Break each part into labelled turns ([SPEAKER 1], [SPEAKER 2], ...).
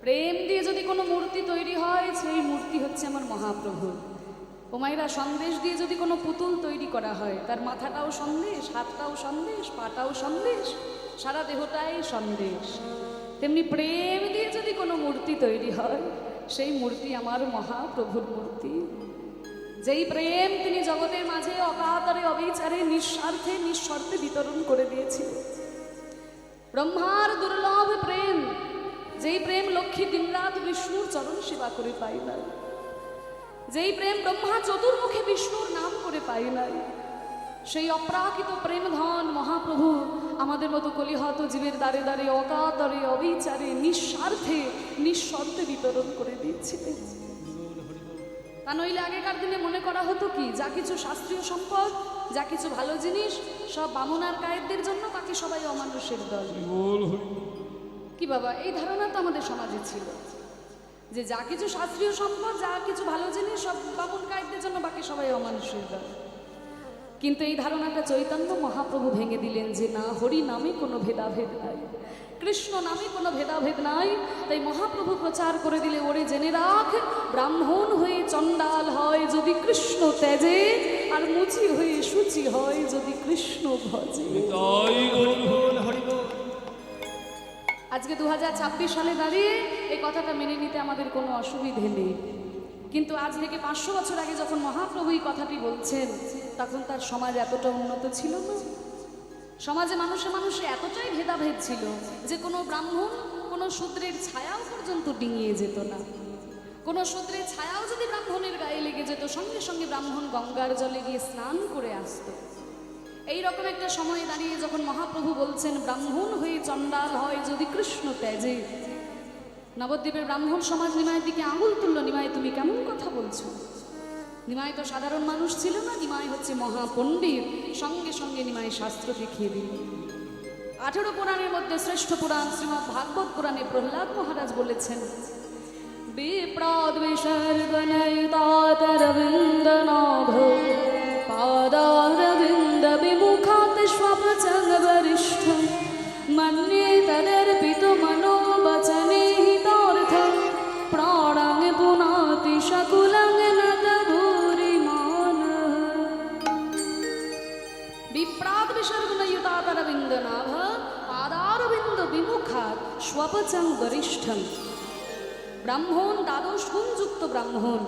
[SPEAKER 1] প্রেম দিয়ে যদি কোনো মূর্তি তৈরি হয়, সেই মূর্তি হচ্ছে আমার মহাপ্রভু। ও মায়েরা, সন্দেশ দিয়ে যদি কোনো পুতুল তৈরি করা হয়, তার মাথাটাও সন্দেশ, হাতটাও সন্দেশ, পাটাও সন্দেশ, সারা দেহটাই সন্দেশ। তেমনি প্রেম দিয়ে যদি কোনো মূর্তি তৈরি হয়, সেই মূর্তি আমার মহাপ্রভুর মূর্তি। যেই প্রেম তিনি জগতের মাঝে অকাতরে অবিচারে নিঃস্বার্থে নিঃশর্তে বিতরণ করে দিয়েছিলেন। ব্রহ্মার দুর্লভ প্রেম, যেই প্রেম লক্ষ্মী দিনরাত বিষ্ণুর চরণ সেবা করে পাই নাই, যেই প্রেম ব্রহ্মা চতুর্মুখে বিষ্ণুর নাম করে পাই নাই, সেই অপ্রাকৃত প্রেম ধন মহাপ্রভু আমাদের মতো কলিহত জীবের দ্বারে দ্বারে অকাতরে অবিচারে নিঃস্বার্থে নিঃশর্তে বিতরণ করে দিয়েছিলেন। তা নইলে আগেকার দিনে মনে করা হতো কি, যা কিছু শাস্ত্রীয় সম্পদ, যা কিছু ভালো জিনিস সব বামুনার কায়েতদের জন্য, বাকি সবাই অমানুষের দল। কি বাবা, এই ধারণা তো আমাদের সমাজে ছিল যে যা কিছু শাস্ত্রীয় সম্পদ, যা কিছু ভালো জিনিস সব বামুন কায়েতদের জন্য, বাকি সবাই অমানুষের দল। কিন্তু এই ধারণাটা চৈতন্য মহাপ্রভু ভেঙে দিলেন যে না, হরি নামে কোনো ভেদাভেদ নাই, কৃষ্ণ নামে কোনো ভেদাভেদ নাই। তাই মহাপ্রভু প্রচার করে দিলে, ওরে জেনে রাখ, ব্রাহ্মণ হয়ে চণ্ডাল হয় যদি কৃষ্ণ ত্যাজে, আর মুচি হয়ে শুচি হয় যদি কৃষ্ণ ভজে। আজকে 2026 সালে দাঁড়িয়ে এই কথাটা মেনে নিতে আমাদের কোনো অসুবিধে নেই, কিন্তু আজ থেকে 500 বছর আগে যখন মহাপ্রভু এই কথাটি বলছেন, তখন তার সমাজ এতটা উন্নত ছিল না। সমাজে মানুষে মানুষে এতটাই ভেদাভেদ ছিল যে কোনো ব্রাহ্মণ কোনো শূদ্রের ছায়াও পর্যন্ত ডিঙিয়ে যেত না। কোনো শূদ্রের ছায়াও যদি ব্রাহ্মণের গায়ে লেগে যেত, সঙ্গে সঙ্গে ব্রাহ্মণ গঙ্গার জলে গিয়ে স্নান করে আসত। এইরকম একটা সময় দাঁড়িয়ে যখন মহাপ্রভু বলছেন ব্রাহ্মণ হয়ে চণ্ডাল হয় যদি কৃষ্ণ ত্যাজে, নবদ্বীপের ব্রাহ্মণ সমাজ নিমায়ের দিকে আঙুল তুলল, নিমাই তুমি কেমন কথা বলছো? নিমাই তো সাধারণ মানুষ ছিল না, নিমাই হচ্ছে মহাপণ্ডিত। সঙ্গে সঙ্গে নিমাই শাস্ত্র দেখিয়ে দিল। 18 পুরাণের মধ্যে শ্রেষ্ঠ পুরাণ শ্রীমদ্ ভাগবত পুরাণে প্রহ্লাদ মহারাজ বলেছেন, বিপ্রাদ বিসর্গনয়িতাতরবিন্দনাভ পাদারবিন্দ বিমুখাত স্বপ্রচঙ্গ বরিষ্ঠ মন্যে তদর্পিত মনো বচনে হিতার্থ প্রাণং পুনাতি শকুলং নত ভূরিমান। বিপ্রাদ বিসর্গনয়িতাতরবিন্দনাভ পাদারবিন্দ বিমুখাত স্বপ্রচঙ্গ বরিষ্ঠ। ব্রাহ্মণ দ্বাদশ গুণযুক্ত ব্রাহ্মণ,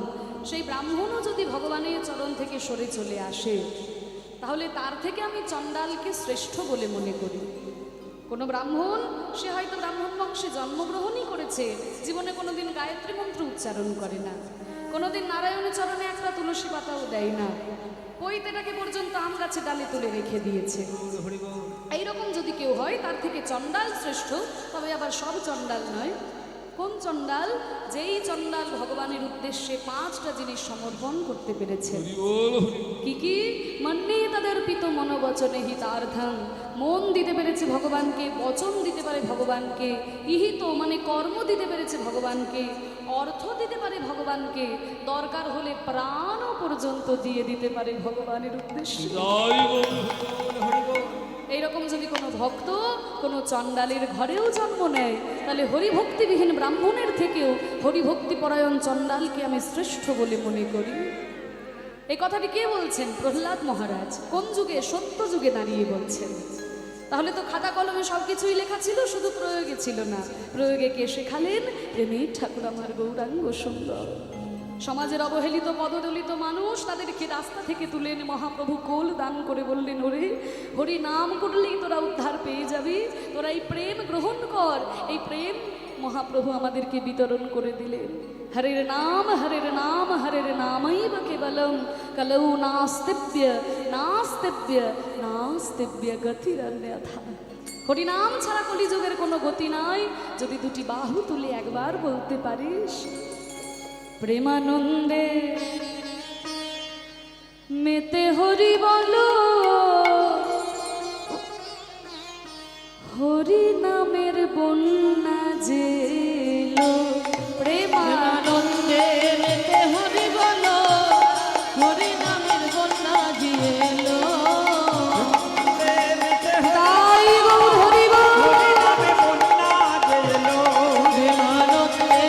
[SPEAKER 1] সেই ব্রাহ্মণও যদি ভগবানের চরণ থেকে সরে চলে আসে, তাহলে তার থেকে আমি চণ্ডালকে শ্রেষ্ঠ বলে মনে করি। কোনো ব্রাহ্মণ, সে হয়তো ব্রাহ্মণ বংশে জন্মগ্রহণই করেছে, জীবনে কোনোদিন গায়ত্রী মন্ত্র উচ্চারণ করে না, কোনোদিন নারায়ণের চরণে একটা তুলসী পাতাও দেয় না, পৈতেটাকে পর্যন্ত আম গাছে ডালে তুলে রেখে দিয়েছে। এইরকম যদি কেউ হয়, তার থেকে চণ্ডাল শ্রেষ্ঠ। তবে আবার সব চণ্ডাল নয়। কোন চণ্ডাল? যেই চণ্ডাল ভগবানের উদ্দেশ্যে 5টা জিনিস সমর্পণ করতে পেরেছে। কি কি? মন্যে তদর্পিত মনোবচনে হিতার্থং, মন দিতে পেরেছে ভগবানকে, বচন দিতে পারে ভগবানকে, ইহিত মানে কর্ম দিতে পেরেছে ভগবানকে, অর্থ দিতে পারে ভগবানকে, দরকার হলে প্রাণও পর্যন্ত দিয়ে দিতে পারে ভগবানের উদ্দেশ্যে। এইরকম যদি কোনো ভক্ত কোনো চণ্ডালের ঘরেও জন্ম নেয়, তাহলে হরিভক্তিবিহীন ব্রাহ্মণের থেকেও হরিভক্তিপরায়ণ চণ্ডালকে আমি শ্রেষ্ঠ বলে মনে করি। এই কথাটি কে বলছেন? প্রহ্লাদ মহারাজ। কোন যুগে? সত্য যুগে দাঁড়িয়ে বলছেন। তাহলে তো খাতা কলমে সব কিছুই লেখা ছিল, শুধু প্রয়োগে ছিল না। প্রয়োগে কে শেখালেন? প্রেমের ঠাকুর আমার গৌরাঙ্গ সুন্দর। সমাজের অবহেলিত পদদলিত মানুষ, তাদেরকে রাস্তা থেকে তুলে এনে মহাপ্রভু কোল দান করে বললেন, ওরে হরি নাম করলেই তোরা উদ্ধার পেয়ে যাবি, তোরা এই প্রেম গ্রহণ কর। এই প্রেম মহাপ্রভু আমাদেরকে বিতরণ করে দিলেন। হরের নাম হরের নামৈব কেবলম কলৌ নাস্তিব্য নাস্তিব্য নাস্তিব্য গতিরন্যথা। হরিনাম ছাড়া কলিযুগের কোনো গতি নাই। যদি দুটি বাহু তুলে একবার বলতে পারিস, প্রেমানন্দে মেতে হরি বলো, হরি নামের বন্যা জেলো। প্রেমানন্দে মেতে হরি বলো, হরি নামের বন্যা জেলো। তাই গো হরি বল, প্রেমানন্দে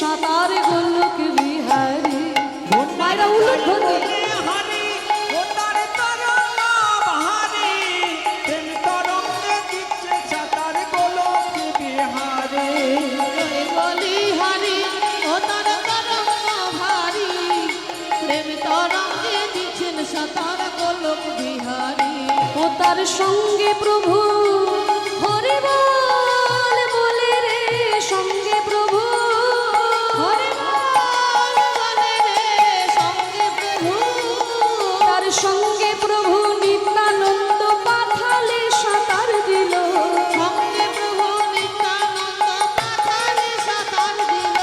[SPEAKER 1] সাঁতার গোলক বিহারি। মায়েরা উলট ধরে ও তার সঙ্গে প্রভু হরি বল বলে রে, সঙ্গে প্রভু হরি বল বলে রে, সঙ্গে প্রভু তার সঙ্গে প্রভু নিত্যানন্দ পাঠালে সাঁতার দিল, সঙ্গে প্রভু নিত্যানন্দ পাঠালে সাঁতার দিল।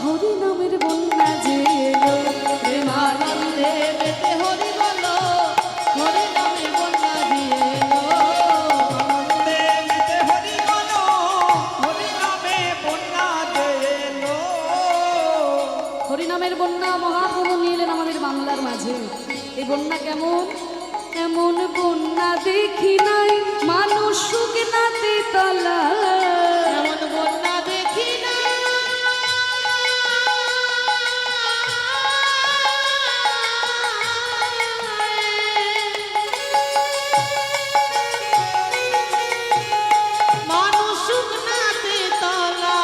[SPEAKER 1] হরি নামের বন্যা যে এলো প্রেমানন্দে মেতে হরি বলো, হরি নামের বন্যা দিয়ে এলো
[SPEAKER 2] আনন্দে মেতে হরি বলো, হরি নামে বন্যা দিয়ে এলো।
[SPEAKER 1] হরি নামের বন্যা মহাপ্রভু নিয়ে এলেন আমাদের বাংলার মাঝে। এই বন্যা কেমন? এমন বন্যা দেখি নাই মানুষ শুকনাতে তলা, এমন বন্যা দেখি নাই মানুষ শুকনাতে তলা,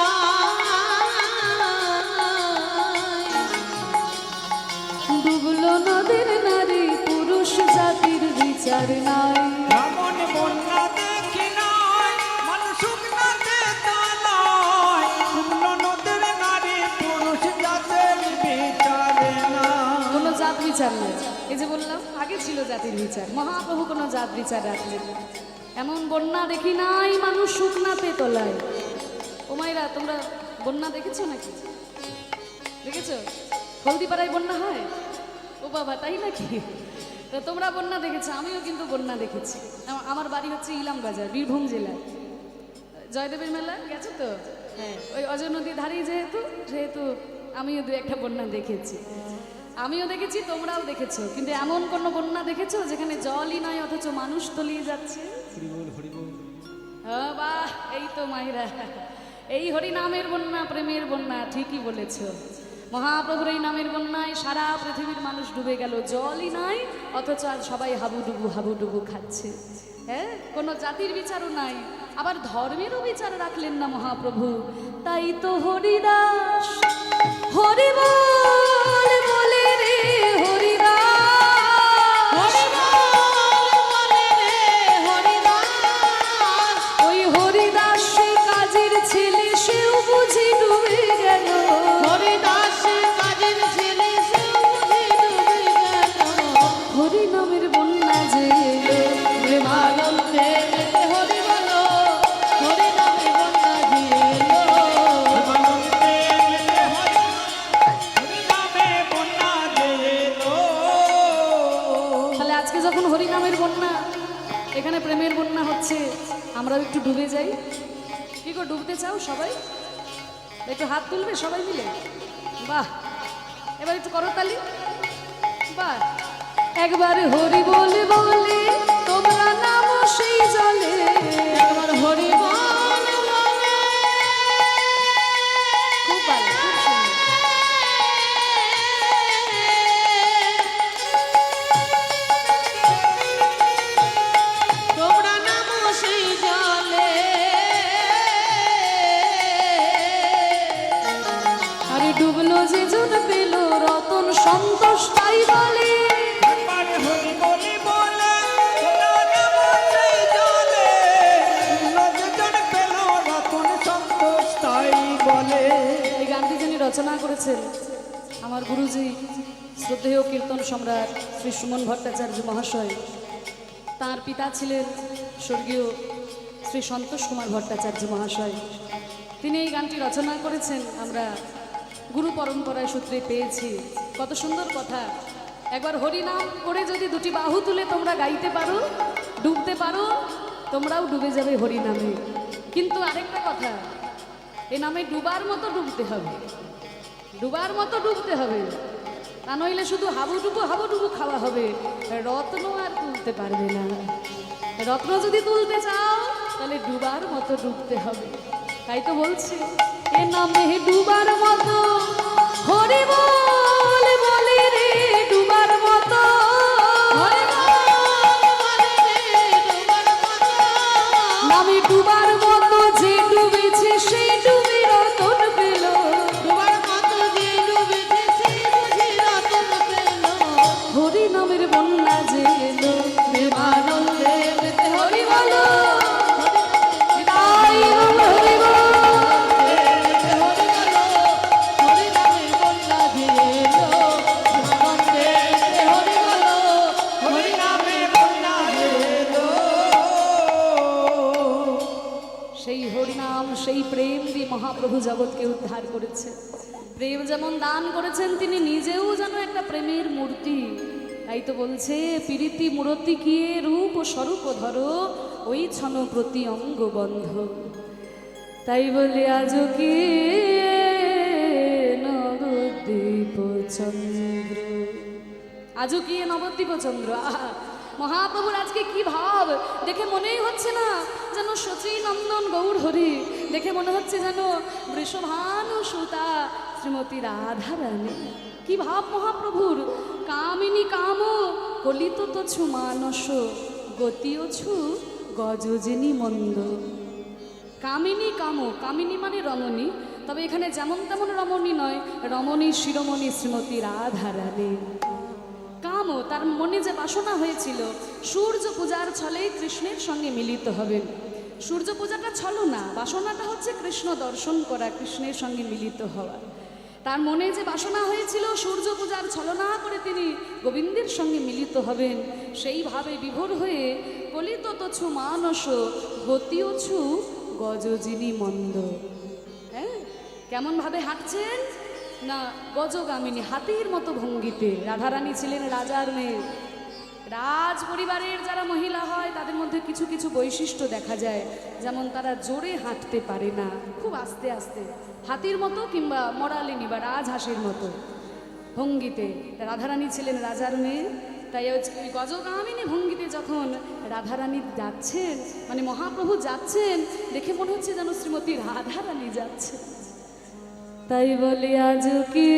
[SPEAKER 1] ডুবলো নদীর নারী পুরুষ জাতির বিচার নাই।
[SPEAKER 2] এমন বন্যা দেখি নাই মানুষ শুকনাতে তলায়, শুকনো নদীর নারী পুরুষ জাতের বিচারে না।
[SPEAKER 1] কোনো জাত বিচার নেই। এই যে বললাম আগে ছিল জাতির বিচার, মহাপ্রভু কোনো জাত বিচার রাখলেন না। এমন বন্যা দেখি নাই মানুষ শুকনাতে তোলায়। ও মায়েরা, তোমরা বন্যা দেখেছো নাকি? দেখেছো? হলদিপাড়ায় বন্যা হয়? ও বাবা, তাই নাকি? তো তোমরা বন্যা দেখেছো, আমিও কিন্তু বন্যা দেখেছি। আমার বাড়ি হচ্ছে ইলাম বাজার, বীরভূম জেলায়। জয়দেবের মেলা গেছো তো? হ্যাঁ, ওই অজয় নদীর ধারেই যেহেতু সেহেতু আমিও দু একটা বন্যা দেখেছি। আমিও দেখেছি, তোমরাও দেখেছো। কিন্তু এমন কোনো বন্যা দেখেছো যেখানে জলই নয় অথচ মানুষ তলিয়ে যাচ্ছে? বাহ, এই তো মায়েরা, এই হরি নামের বন্যা, প্রেমের বন্যা। ঠিকই বলেছো। মহাপ্রভুর এই নামের বন্যায় সারা পৃথিবীর মানুষ ডুবে গেল, জলই নাই অথচ আজ সবাই হাবুডুবু খাচ্ছে। হ্যাঁ, কোনো জাতির বিচারও নাই, আবার ধর্মেরও বিচার রাখলেন না মহাপ্রভু। তাই তো হরিদাস হরি বল বলে রে, হরিদাস বলে রে, হরিদাস ওই হরিদাস সে কাজের ছেলে, সেও বুঝি ডুবে গেল। হরিদাস কাজের ছেলে, সেও বুঝি ডুবে গেল। হরি নামের বন্যা যে এলো প্রেমানন্দে মেতে হরি বলো, হরি নামের বন্যা দিয়ে এলো।
[SPEAKER 2] আনন্দে মেতে হরি নামে বন্যা দিয়ে এলো।
[SPEAKER 1] তাহলে আজকে যখন হরি নামের বন্যা, এখানে প্রেমের বন্যা হচ্ছে, আমরাও একটু ডুবে যাই। কি গো, ডুবতে চাও সবাই? একটু হাত তুলবে সবাই মিলে? বাহ, এবার একটু করতালি। বাহ, একবার হরি বলে বলে তোমরা নামো সেই জলে, একবার হরি বলে বলে। খুব ভালো, খুব সুন্দর। তোমরা নামো সেই জলে, আরে ডুবলো যে জন পেল রতন সন্তোষ তাই বলে।
[SPEAKER 2] একবার হরি বলি বলে তোমরা নামো সেই জলে, শুকনো যেজন পেল রতন সন্তোষ তাই বলে।
[SPEAKER 1] এই গানটি যিনি রচনা করেছেন আমার গুরুজি শ্রদ্ধেয় কীর্তন সম্রাট শ্রী সুমন ভট্টাচার্য মহাশয়। তার পিতা ছিলেন স্বর্গীয় শ্রী সন্তোষ কুমার ভট্টাচার্য মহাশয়। তিনি এই গানটি রচনা করেছেন, আমরা গুরু পরম্পরায় সূত্রে পেয়েছি। কত সুন্দর কথা। একবার হরি নাম করে যদি দুটি বাহু তুলে তোমরা গাইতে পারো, ডুবতে পারো, তোমরাও ডুবে যাবে হরি নামে। কিন্তু আরেকটা কথা, এ নামে ডুবার মতো ডুবতে হবে, ডুবার মতো ডুবতে হবে। তা নইলে শুধু হাবুডুবু খাওয়া হবে, রত্ন আর তুলতে পারবে না। রত্ন যদি তুলতে চাও তাহলে ডুবার মতো ডুবতে হবে। তাই তো বলছি, এ নামে ডুবার মতো হরি বল বলে রে ডুবার মতো নামে ডুবার মতো যে ডুবেছে সে ডুবে রতন পেল হরি নামের বন্যা যে এলো প্রেমানন্দে মেতে হরি বলো তাই বলো হরি বল
[SPEAKER 2] হরি নামে বন্যা এলো।
[SPEAKER 1] সেই হরিনাম সেই প্রেম দিয়ে মহাপ্রভু জগৎকে উদ্ধার করেছে। প্রেম যেমন দান করেছেন তিনি নিজেও যেন একটা প্রেমের মূর্তি। তাই তো বলছে প্রীতি মূরতি কিয়ে রূপ ও স্বরূপ ধরো ওই ছন প্রতি অঙ্গ বন্ধ। তাই বলে আজ কি নবদ্বীপ চন্দ্র আজও কি নবদ্বীপ চন্দ্র আহা মহাপ্রভুর আজকে কি ভাব দেখে মনেই হচ্ছে না যেন শচীনন্দন গৌর হরি, দেখে মনে হচ্ছে যেন বৃষভানু সুতা শ্রীমতী রাধারানী। কি ভাব মহাপ্রভুর, কামিনী কাম কলিত তো ছু মানস গতিও ছু গজজেনি মন্দ। কামিনী কাম, কামিনী মানে রমণী, তবে এখানে যেমন তেমন রমণী নয়, রমণী শিরোমণি শ্রীমতী রাধারানী। কাম তার মনে যে বাসনা হয়েছিল সূর্য পূজার ছলেই কৃষ্ণের সঙ্গে মিলিত হবেন। সূর্য পূজাটা ছলো না, বাসনাটা হচ্ছে কৃষ্ণ দর্শন করা, কৃষ্ণের সঙ্গে মিলিত হওয়া। তার মনে যে বাসনা হয়েছিল সূর্য পূজার ছলনা করে তিনি গোবিন্দের সঙ্গে মিলিত হবেন, সেইভাবে বিভোর হয়ে কলিত তছু মানস গতিও ছু গজজিনী মন্দ। হ্যাঁ, কেমনভাবে হাঁটছেন না গজগামিনী, হাতির মতো ভঙ্গিতে। রাধারানী ছিলেন রাজার মেয়ে। রাজ পরিবারের যারা মহিলা হয় তাদের মধ্যে কিছু কিছু বৈশিষ্ট্য দেখা যায়, যেমন তারা জোরে হাঁটতে পারে না, খুব আস্তে আস্তে, হাতির মতো কিংবা মরালিনী বা রাজহাঁসের মতো ভঙ্গিতে। রাধারানী ছিলেন রাজার মেয়ে, তাই ওই গজগামিনী ভঙ্গিতে যখন রাধারানী যাচ্ছেন, মানে মহাপ্রভু যাচ্ছেন, দেখে মনে হচ্ছে যেন শ্রীমতী রাধারানী যাচ্ছে। তাই বলি আজ কি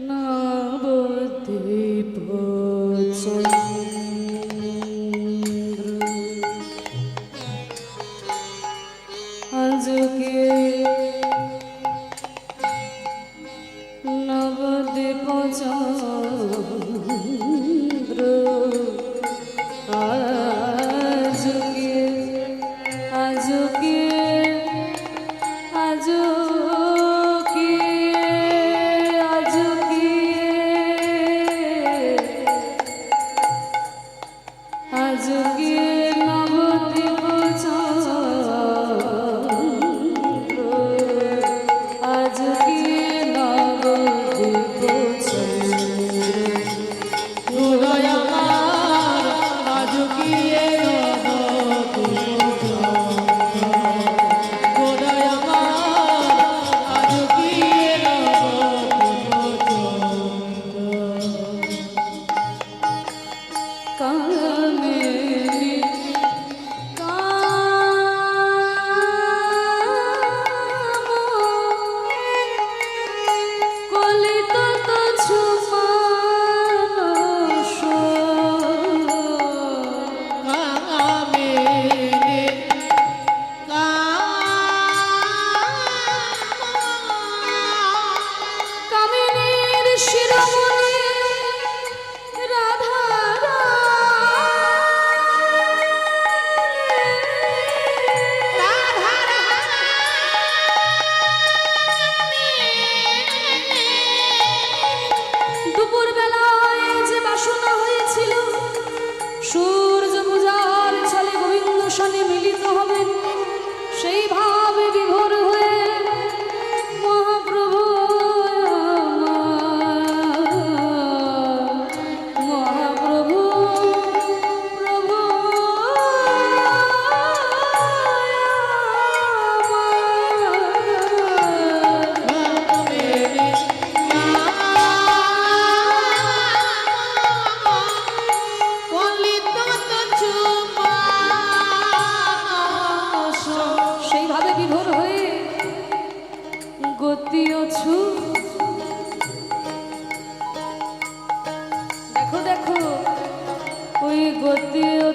[SPEAKER 1] নবদ্বীপ চন্দ্র আজ কি নবদ্বীপ চন্দ্র আজ কি আজ কি আজ কি আজ কি আজ কি নবদ্বীপ চন্দ্র আজ কি নবদ্বীপ চন্দ্র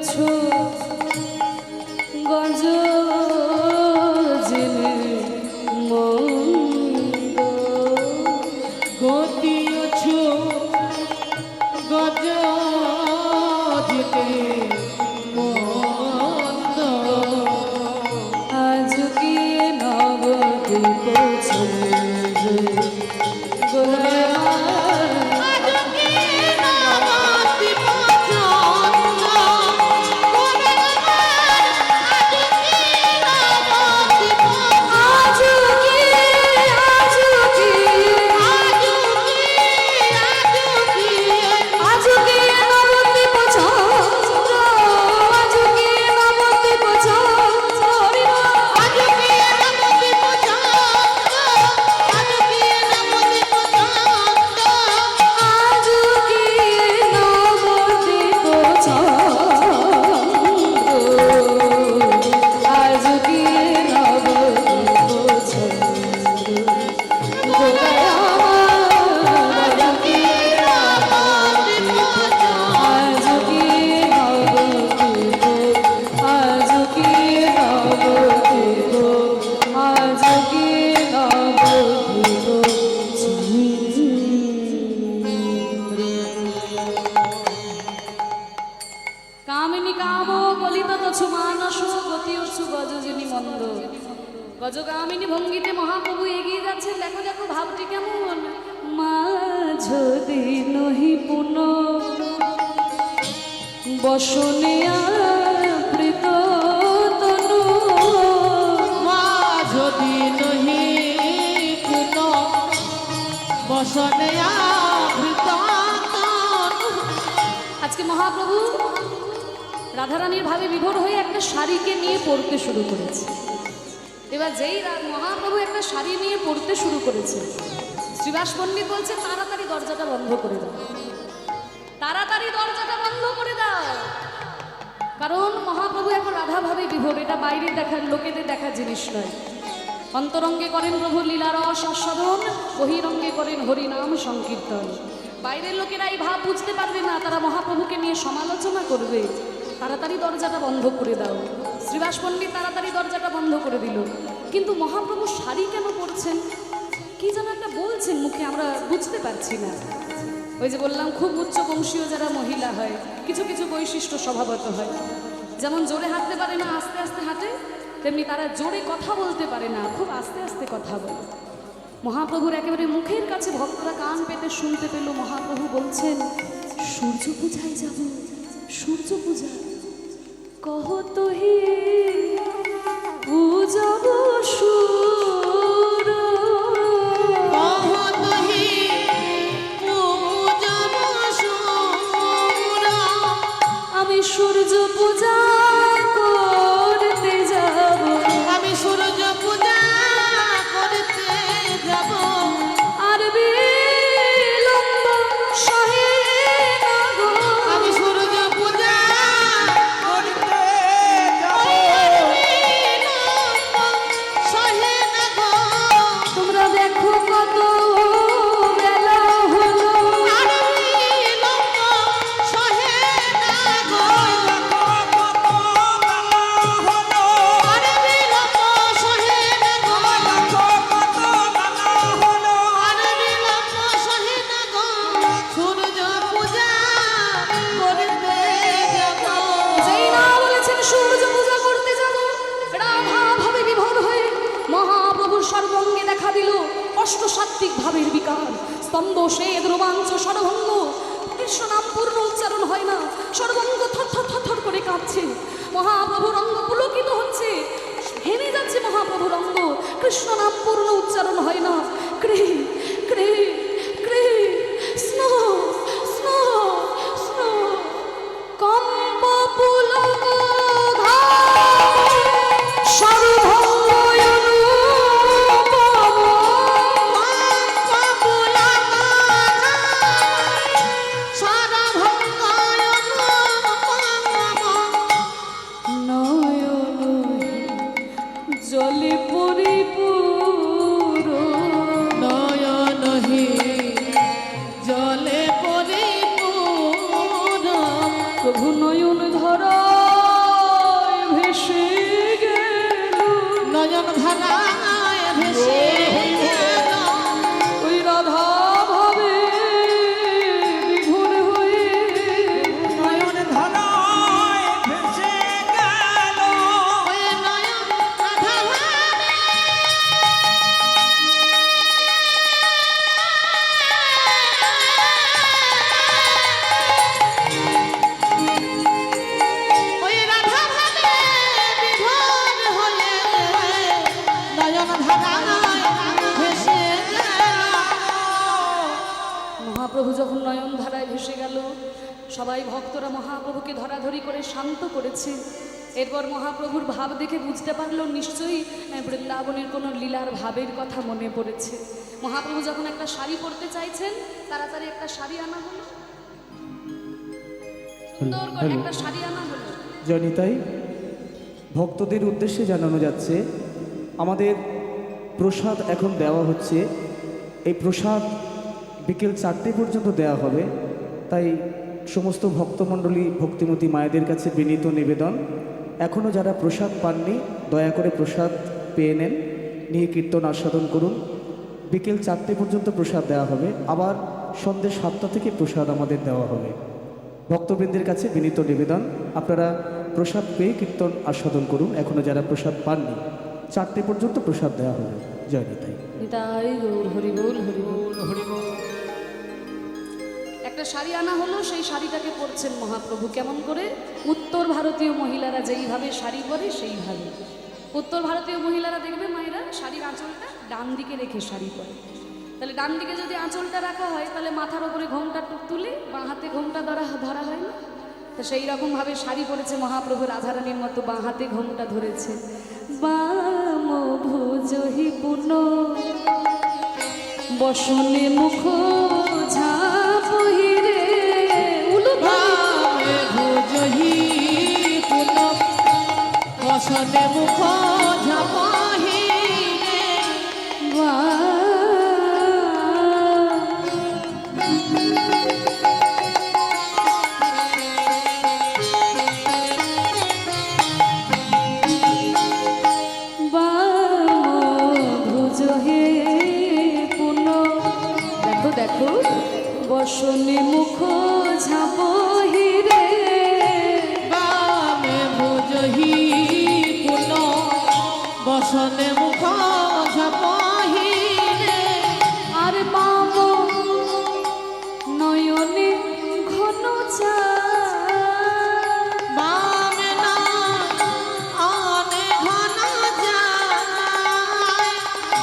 [SPEAKER 1] আছো গজ জেনে মন্দ
[SPEAKER 2] গতিয়ছ গজ জিতে মন্দ
[SPEAKER 1] আজ কি নবদ্বীপ ছন্দ গোলাম কামিনী কাম কলিত তছু মানস গতি অছু গজজনী মন্দ গজকামিনী ভঙ্গিতে মহাপ্রভু এগিয়ে যাচ্ছেন। দেখো দেখো ভাবটি কেমন। মা যদি নহি পুন বসনে আবৃত তনু
[SPEAKER 2] মা যদি নহি পুন বসনে আবৃত
[SPEAKER 1] আজকে মহাপ্রভু রাধারানীর ভাবে বিভোর হয়ে একটা শাড়িকে নিয়ে পড়তে শুরু করেছে। এবার যেই মহাপ্রভু একটা শাড়ি নিয়ে পড়তে শুরু করেছে, শ্রীবাস পণ্ডিত বলছে তাড়াতাড়ি দরজাটা বন্ধ করে দাও, তাড়াতাড়ি দরজাটা বন্ধ করে দাও। কারণ মহাপ্রভু এখন রাধা ভাবে বিভোর। এটা বাইরে দেখার লোকেদের দেখার জিনিস নয়। অন্তরঙ্গে করেন প্রভু লীলারস আস্বাদন, বহিরঙ্গে করেন হরিনাম সংকীর্তন। বাইরের লোকেরা এই ভাব বুঝতে পারবে না, তারা মহাপ্রভুকে নিয়ে সমালোচনা করবে। তাড়াতাড়ি দরজাটা বন্ধ করে দাও। শ্রীবাস পণ্ডিত তাড়াতাড়ি দরজাটা বন্ধ করে দিল। কিন্তু মহাপ্রভু শাড়ি কেন পরছেন, কি যেন একটা বলছেন মুখে, আমরা বুঝতে পারছি না। ওই যে বললাম খুব উচ্চ বংশীয় যারা মহিলা হয়, কিছু কিছু বৈশিষ্ট্য স্বভাবত হয়। যেমন জোরে হাঁটতে পারে না, আস্তে আস্তে হাঁটে, তেমনি তারা জোরে কথা বলতে পারে না, খুব আস্তে আস্তে কথা বলে। মহাপ্রভুর একেবারে মুখের কাছে ভক্তরা কান পেতে শুনতে পেল মহাপ্রভু বলছেন সূর্য পূজায় যাব, সূর্য পূজা কহ তোহি পূজব সূর আমি সূর্য পূজা করতে যাব,
[SPEAKER 2] আমি সূর্য পূজা করতে যাব
[SPEAKER 1] আর বিলম্ব সহে না গো।
[SPEAKER 2] আমি সূর্য পূজা করতে যাব সহে না গো।
[SPEAKER 1] তোমরা দেখো কত বেলা হলো,
[SPEAKER 2] আর বিলম্ব সহে না গো। আর বিলম্ব সহে না গো। আর বিলম্ব সহে না গো। সূর্য পূজা করতে যাব।
[SPEAKER 1] যেই না বলেছেন সূর্য পূজা করতে যাব, রাধা ভাবে বিভোর হয়ে মহাপ্রভুর সর্বঙ্গে দেখা দিল অষ্টসাত্ত্বিক ভাবের বিকার, স্তম্ভ সেদ রোমাঞ্চ সর্বঙ্গ। কৃষ্ণ নাম পূর্ণ উচ্চারণ হয় না, সর্বঙ্গ থর থর থর থর করে কাঁপছে। মহাপ্রভুর অঙ্গ পুলকিত হচ্ছে, হেনে যাচ্ছে মহাপ্রভুর অঙ্গ। কৃষ্ণ নাম পূর্ণ উচ্চারণ হয় না। ক্রে ক্রে ক্রে স্নো স্নো স্নো কম্প পুলক ঘায় সর্বঙ্গ অনুপম। জলে পরিপূর
[SPEAKER 2] নয়নহি জলে পরিপূর্ণ
[SPEAKER 1] প্রভু নয়ন ধরা ভেসে গেল,
[SPEAKER 3] নয়ন ধারায় ভেসে গেল,
[SPEAKER 1] ওই রাধা ভাবে বিভোর হয়ে
[SPEAKER 2] নয়ন ধারায় ভেসে গেল,
[SPEAKER 3] ওই নয়ন রাধা ভাবে ওই রাধা ভাবে বিভোর হয়ে নয়ন ধারায় ভেসে গেল।
[SPEAKER 1] মহাপ্রভু যখন নয়ন ধারায় ভেসে গেল, সবাই ভক্তরা মহাপ্রভুকে ধরাধরি করে শান্ত করেছে। এরপর মহাপ্রভুর ভাব দেখে বুঝতে পারলো নিশ্চয়ই বৃন্দাবনের কোনো লীলার ভাবের কথা মনে পড়েছে। মহাপ্রভু যখন একটা শাড়ি পরতে চাইছেন, তাড়াতাড়ি একটা শাড়ি আনা হলো, সুন্দর করে একটা শাড়ি আনা হলো।
[SPEAKER 4] জনিতাই ভক্তদের উদ্দেশ্যে জানানো যাচ্ছে আমাদের প্রসাদ এখন দেওয়া হচ্ছে। এই প্রসাদ বিকেল 4টে পর্যন্ত দেওয়া হবে। তাই সমস্ত ভক্তমণ্ডলী ভক্তিমতী মায়েদের কাছে বিনীত নিবেদন, এখনও যারা প্রসাদ পাননি দয়া করে প্রসাদ পেয়ে নেন, নিয়ে কীর্তন আস্বাদন করুন। বিকেল 4টে পর্যন্ত প্রসাদ দেওয়া হবে, আবার সন্ধ্যে 7টা থেকে প্রসাদ আমাদের দেওয়া হবে। ভক্তবৃন্দের কাছে বিনীত নিবেদন, আপনারা প্রসাদ পেয়ে কীর্তন আস্বাদন করুন। এখনও যারা প্রসাদ পাননি 4টে পর্যন্ত প্রসাদ দেওয়া হবে। জয় নিতাই।
[SPEAKER 1] নিতাই গৌর হরিবোল হরিবোল।
[SPEAKER 2] হরিবোল।
[SPEAKER 1] একটা শাড়ি আনা হলো, সেই শাড়িটাকে পরছেন মহাপ্রভু কেমন করে? উত্তর ভারতীয় মহিলারা যেইভাবে শাড়ি পরে সেইভাবে। উত্তর ভারতীয় মহিলারা দেখবে মায়েরা শাড়ির আঁচলটা ডান দিকে রেখে শাড়ি পরে। তাহলে ডান দিকে যদি আঁচলটা রাখা হয়, তাহলে মাথার ওপরে ঘোমটা তুলে বাঁ হাতে ঘোমটা ধরা হয় না? তো সেই রকমভাবে শাড়ি পরেছে মহাপ্রভু, রাধারানীর মতো বাঁ হাতে ঘোমটা ধরেছে। বাম ভুজহি পুন বসনে মুখ ঝাপহিরে
[SPEAKER 3] বামে ভুজহি পুন বসনে মুখ ঝাপহিরে।
[SPEAKER 1] ভুজহে পুন, দেখো দেখো, বসনে মুখ ঝাপহিরে।
[SPEAKER 3] বামে ভুজহি পুন বসনে মুখ ঝাপহিরে।
[SPEAKER 1] আর বাম নয়নে ঘন চা,
[SPEAKER 3] বামে নয়নে ঘন যায়।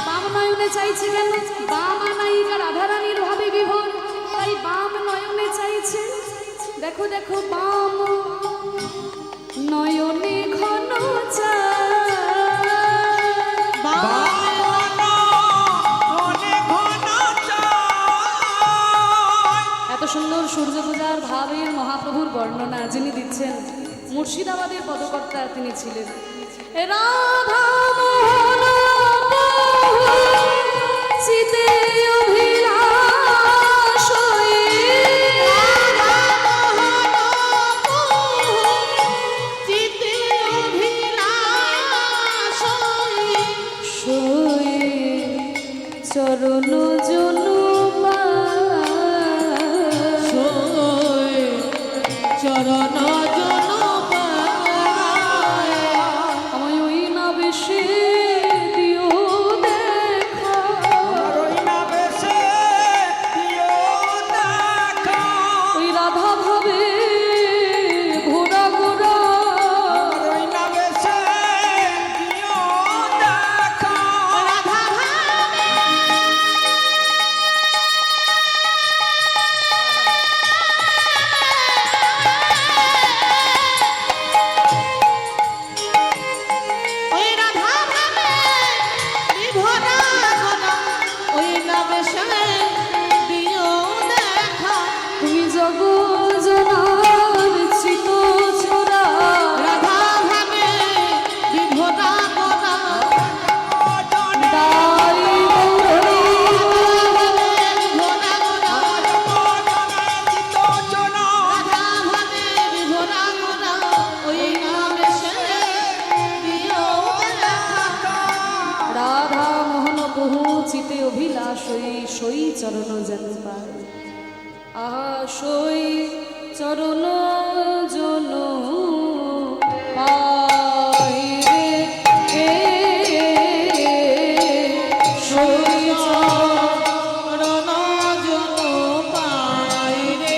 [SPEAKER 1] বাম নয়নে চাইছে কেন? বাম নায়িকা রাধারানীর ভাবে বিভোর, তাই বাম নয়নে চাইছে। দেখো দেখো, বাম নয়নে ঘন চা, এত সুন্দর সূর্য পূজার ভাবের মহাপ্রভুর বর্ণনা যিনি দিচ্ছেন, মুর্শিদাবাদের পদকর্তা তিনি ছিলেন। রাধা মোহন চিতে অভিলাষ হয়ে,
[SPEAKER 3] চিতে অভিলাষ
[SPEAKER 1] শোয়ে চরণ জনু
[SPEAKER 3] চরণ জন
[SPEAKER 1] আমায় ওই না বেশে দিও দেখা,
[SPEAKER 2] আমার ওই নামে
[SPEAKER 1] সই চরণ জন পাই রে সই
[SPEAKER 3] চরণ জন পাই রে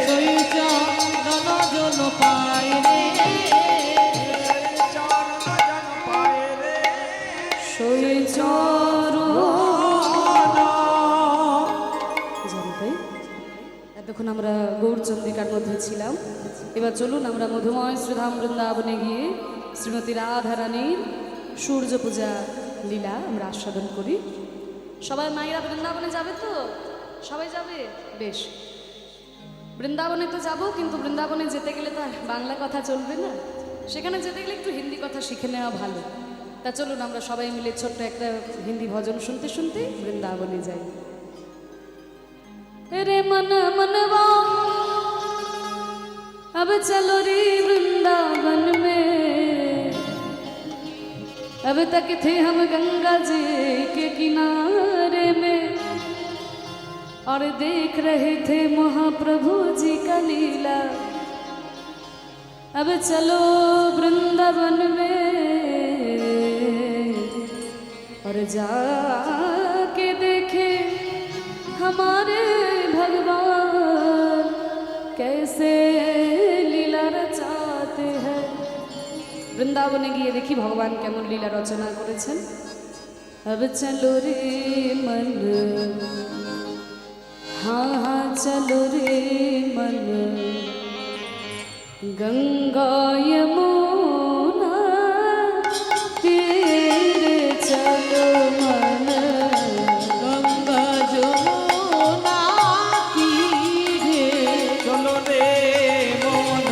[SPEAKER 3] সই চরণ জন পাই রে
[SPEAKER 1] সই চরণ জানতে এতক্ষণ আমরা গৌরচন্দ্রিকার মধ্যে ছিলাম। এবার চলুন আমরা মধুময় শ্রীধাম বৃন্দাবনে গিয়ে শ্রীমতী রাধারানীর সূর্য পূজা লীলা আমরা আস্বাদন করি। সবাই মায়েরা বৃন্দাবনে যাবে তো? সবাই যাবে? বেশ, বৃন্দাবনে তো যাব, কিন্তু বৃন্দাবনে যেতে গেলে তো আর বাংলা কথা চলবে না, সেখানে যেতে গেলে একটু হিন্দি কথা শিখে নেওয়া ভালো। তা চলুন আমরা সবাই মিলে ছোট্ট একটা হিন্দি ভজন শুনতে শুনতে বৃন্দাবনে যাই। रे मन मनवा अब चलो रे वृंदावन में, अब तक थे हम गंगा जी के किनारे में और देख रहे थे महाप्रभु जी का लीला। अब चलो वृंदावन में और जाके देखे हमारे भगवान कैसे लीला रचाते हैं। বৃন্দাবনে গিয়ে দেখি ভগবান কেমন লীলা রচনা করেছেন। अब चलो रे मन, हाँ हाँ चलो रे मन, गंगा यमुना तेरे चलो मन,
[SPEAKER 3] गंगा যমুনা তীরে
[SPEAKER 2] চলো রে মন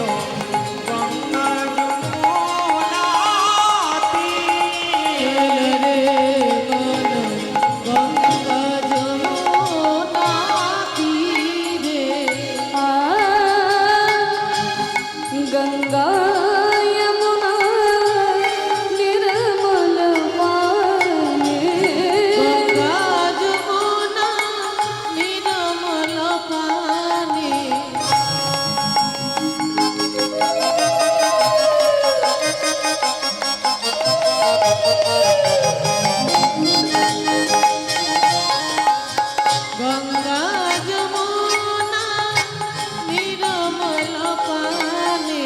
[SPEAKER 2] গঙ্গা যমুনা তীরে।
[SPEAKER 3] চল রে মন গঙ্গা যমুনা তীরে
[SPEAKER 1] आ गंगा यमुना निर्मल पानी,
[SPEAKER 3] গঙ্গা যমুনা নির্মল পানি গঙ্গা যমুনা নির্মল পানি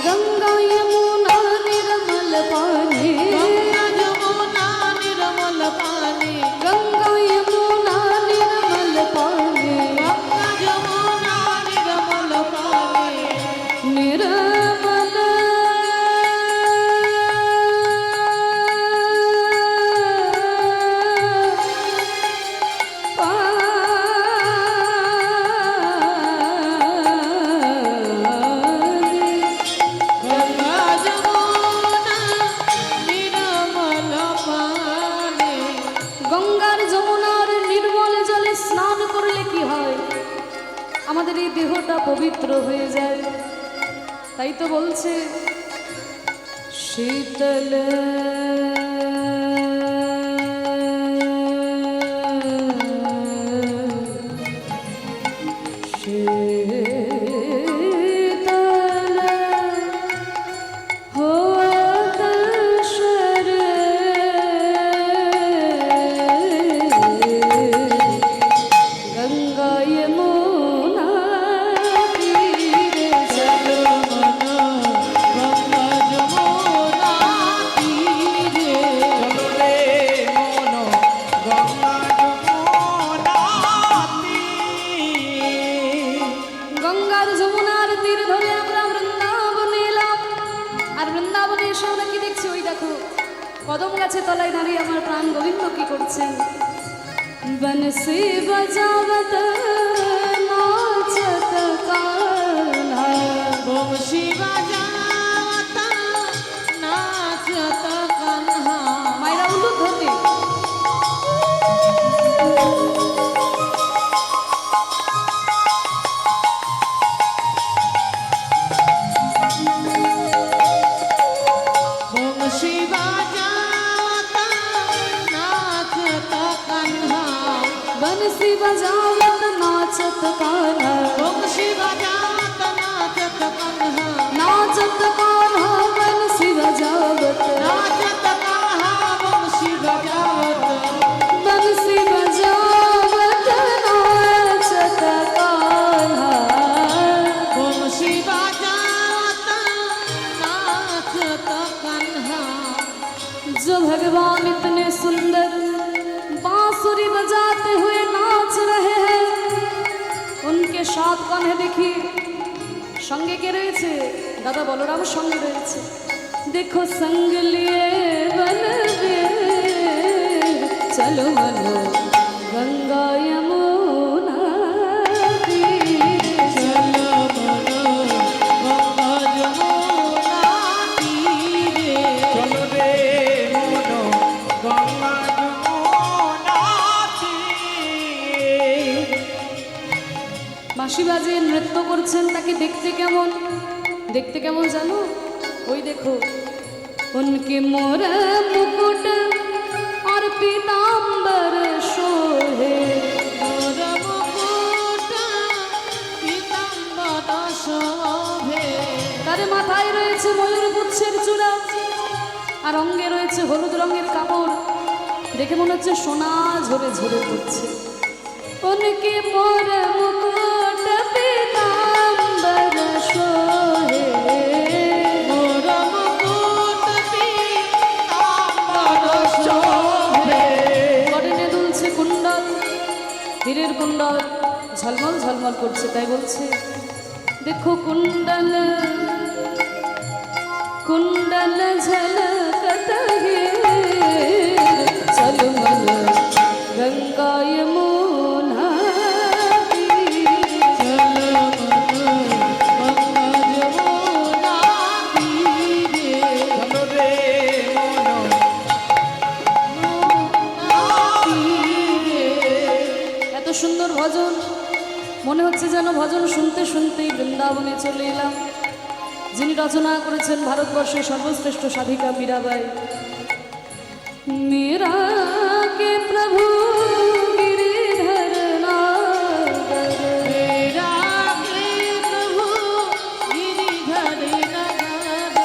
[SPEAKER 1] गंगा यमुना निर्मल पानी,
[SPEAKER 3] গঙ্গা যমুনা নির্মল পানি
[SPEAKER 1] गंगा यमुना निर्मल पानी,
[SPEAKER 3] গঙ্গা যমুনা নির্মল পানি
[SPEAKER 1] निर्मल पानी। দেহটা পবিত্র হয়ে যায়। তাই তো বলছে শীতল শীতল होत शर गंगा यमुना तीरे चलो
[SPEAKER 3] গঙ্গা যমুনা তীরে
[SPEAKER 2] চলো রে মন গঙ্গা যমুনাতি।
[SPEAKER 1] গঙ্গার যমুনার তীর ধরে আমরা বৃন্দাবনে এলাম। আর বৃন্দাবনে এসে আমরা কি দেখছি? ওই দেখো কদম গাছে তলায় দাঁড়িয়ে আমার প্রাণ গোবিন্দ কি করছেন? বনসি বজাবত নাচত কান্হা।
[SPEAKER 3] বংশী বাজাওতা নাচত কান্হা
[SPEAKER 1] মায়েরা উলুক ধরতে
[SPEAKER 3] বংশী বাজাওতা নাচত কান্হা
[SPEAKER 1] বনসি বজাবত নাচত কান্হা।
[SPEAKER 3] বংশী বাজাওত নাচত কান্হা
[SPEAKER 1] नाचत कान्हा बंसी बजावत
[SPEAKER 3] नाचत कान्हा बंशी बजावत
[SPEAKER 1] बंसी बजावत नाचत कान्हा।
[SPEAKER 3] बंशी बजावत नाचत कान्हा
[SPEAKER 1] जो भगवान इतने सुंदर बांसुरी बजाते हुए नाच रहे हैं, उनके साथ कौन है? देखिए সঙ্গে কে রয়েছে? দাদা বলরাম সঙ্গে রয়েছে। দেখো সঙ্গ লিয়ে বলবীর চলো বলো গঙ্গা যমুনা তীরে।
[SPEAKER 3] চলো বলো গঙ্গা যমুনা তীরে
[SPEAKER 2] চলো রে মন গঙ্গা যমুনাতি।
[SPEAKER 1] বাঁশি বাজে নৃত্য করছেন, তাকে দেখতে কেমন? দেখতে কেমন জানো? ওই দেখো उनके मोर मुकुट और पीताम्बर शोभे।
[SPEAKER 3] মোর মুকুট পীতাম্বর শোভে
[SPEAKER 1] তার মাথায় রয়েছে ময়ূর পুচ্ছের চূড়া আর অঙ্গে রয়েছে হলুদ রঙের কাপড়। দেখে মনে হচ্ছে সোনা ঝরে ঝরে পড়ছে। उनके मोर मुकुट पीताम्बर शोभे।
[SPEAKER 3] মোর মুকুট পীতাম্বর শোভে
[SPEAKER 1] কর্ণে দুলছে কুণ্ডল, হীরের কুণ্ডল ঝলমল ঝলমল করছে। তাই বলছে দেখো কুণ্ডল কুণ্ডল ঝলকত हीर चलमल गंगा यमुना तीरे।
[SPEAKER 3] চলো বলো গঙ্গা যমুনা তীরে
[SPEAKER 2] চলো রে মন
[SPEAKER 1] এত সুন্দর ভজন, মনে হচ্ছে যেন ভজন শুনতে শুনতেই বৃন্দাবনে চলে এলাম। যিনি রচনা করেছেন ভারতবর্ষের সর্বশ্রেষ্ঠ সাধিকা মীরাবাই। মীরা কে প্রভু गिरिधर नागर।
[SPEAKER 3] मेरा के प्रभु गिरिधर नगर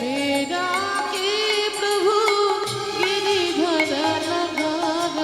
[SPEAKER 3] मेरा के प्रभु गिरिधर नगर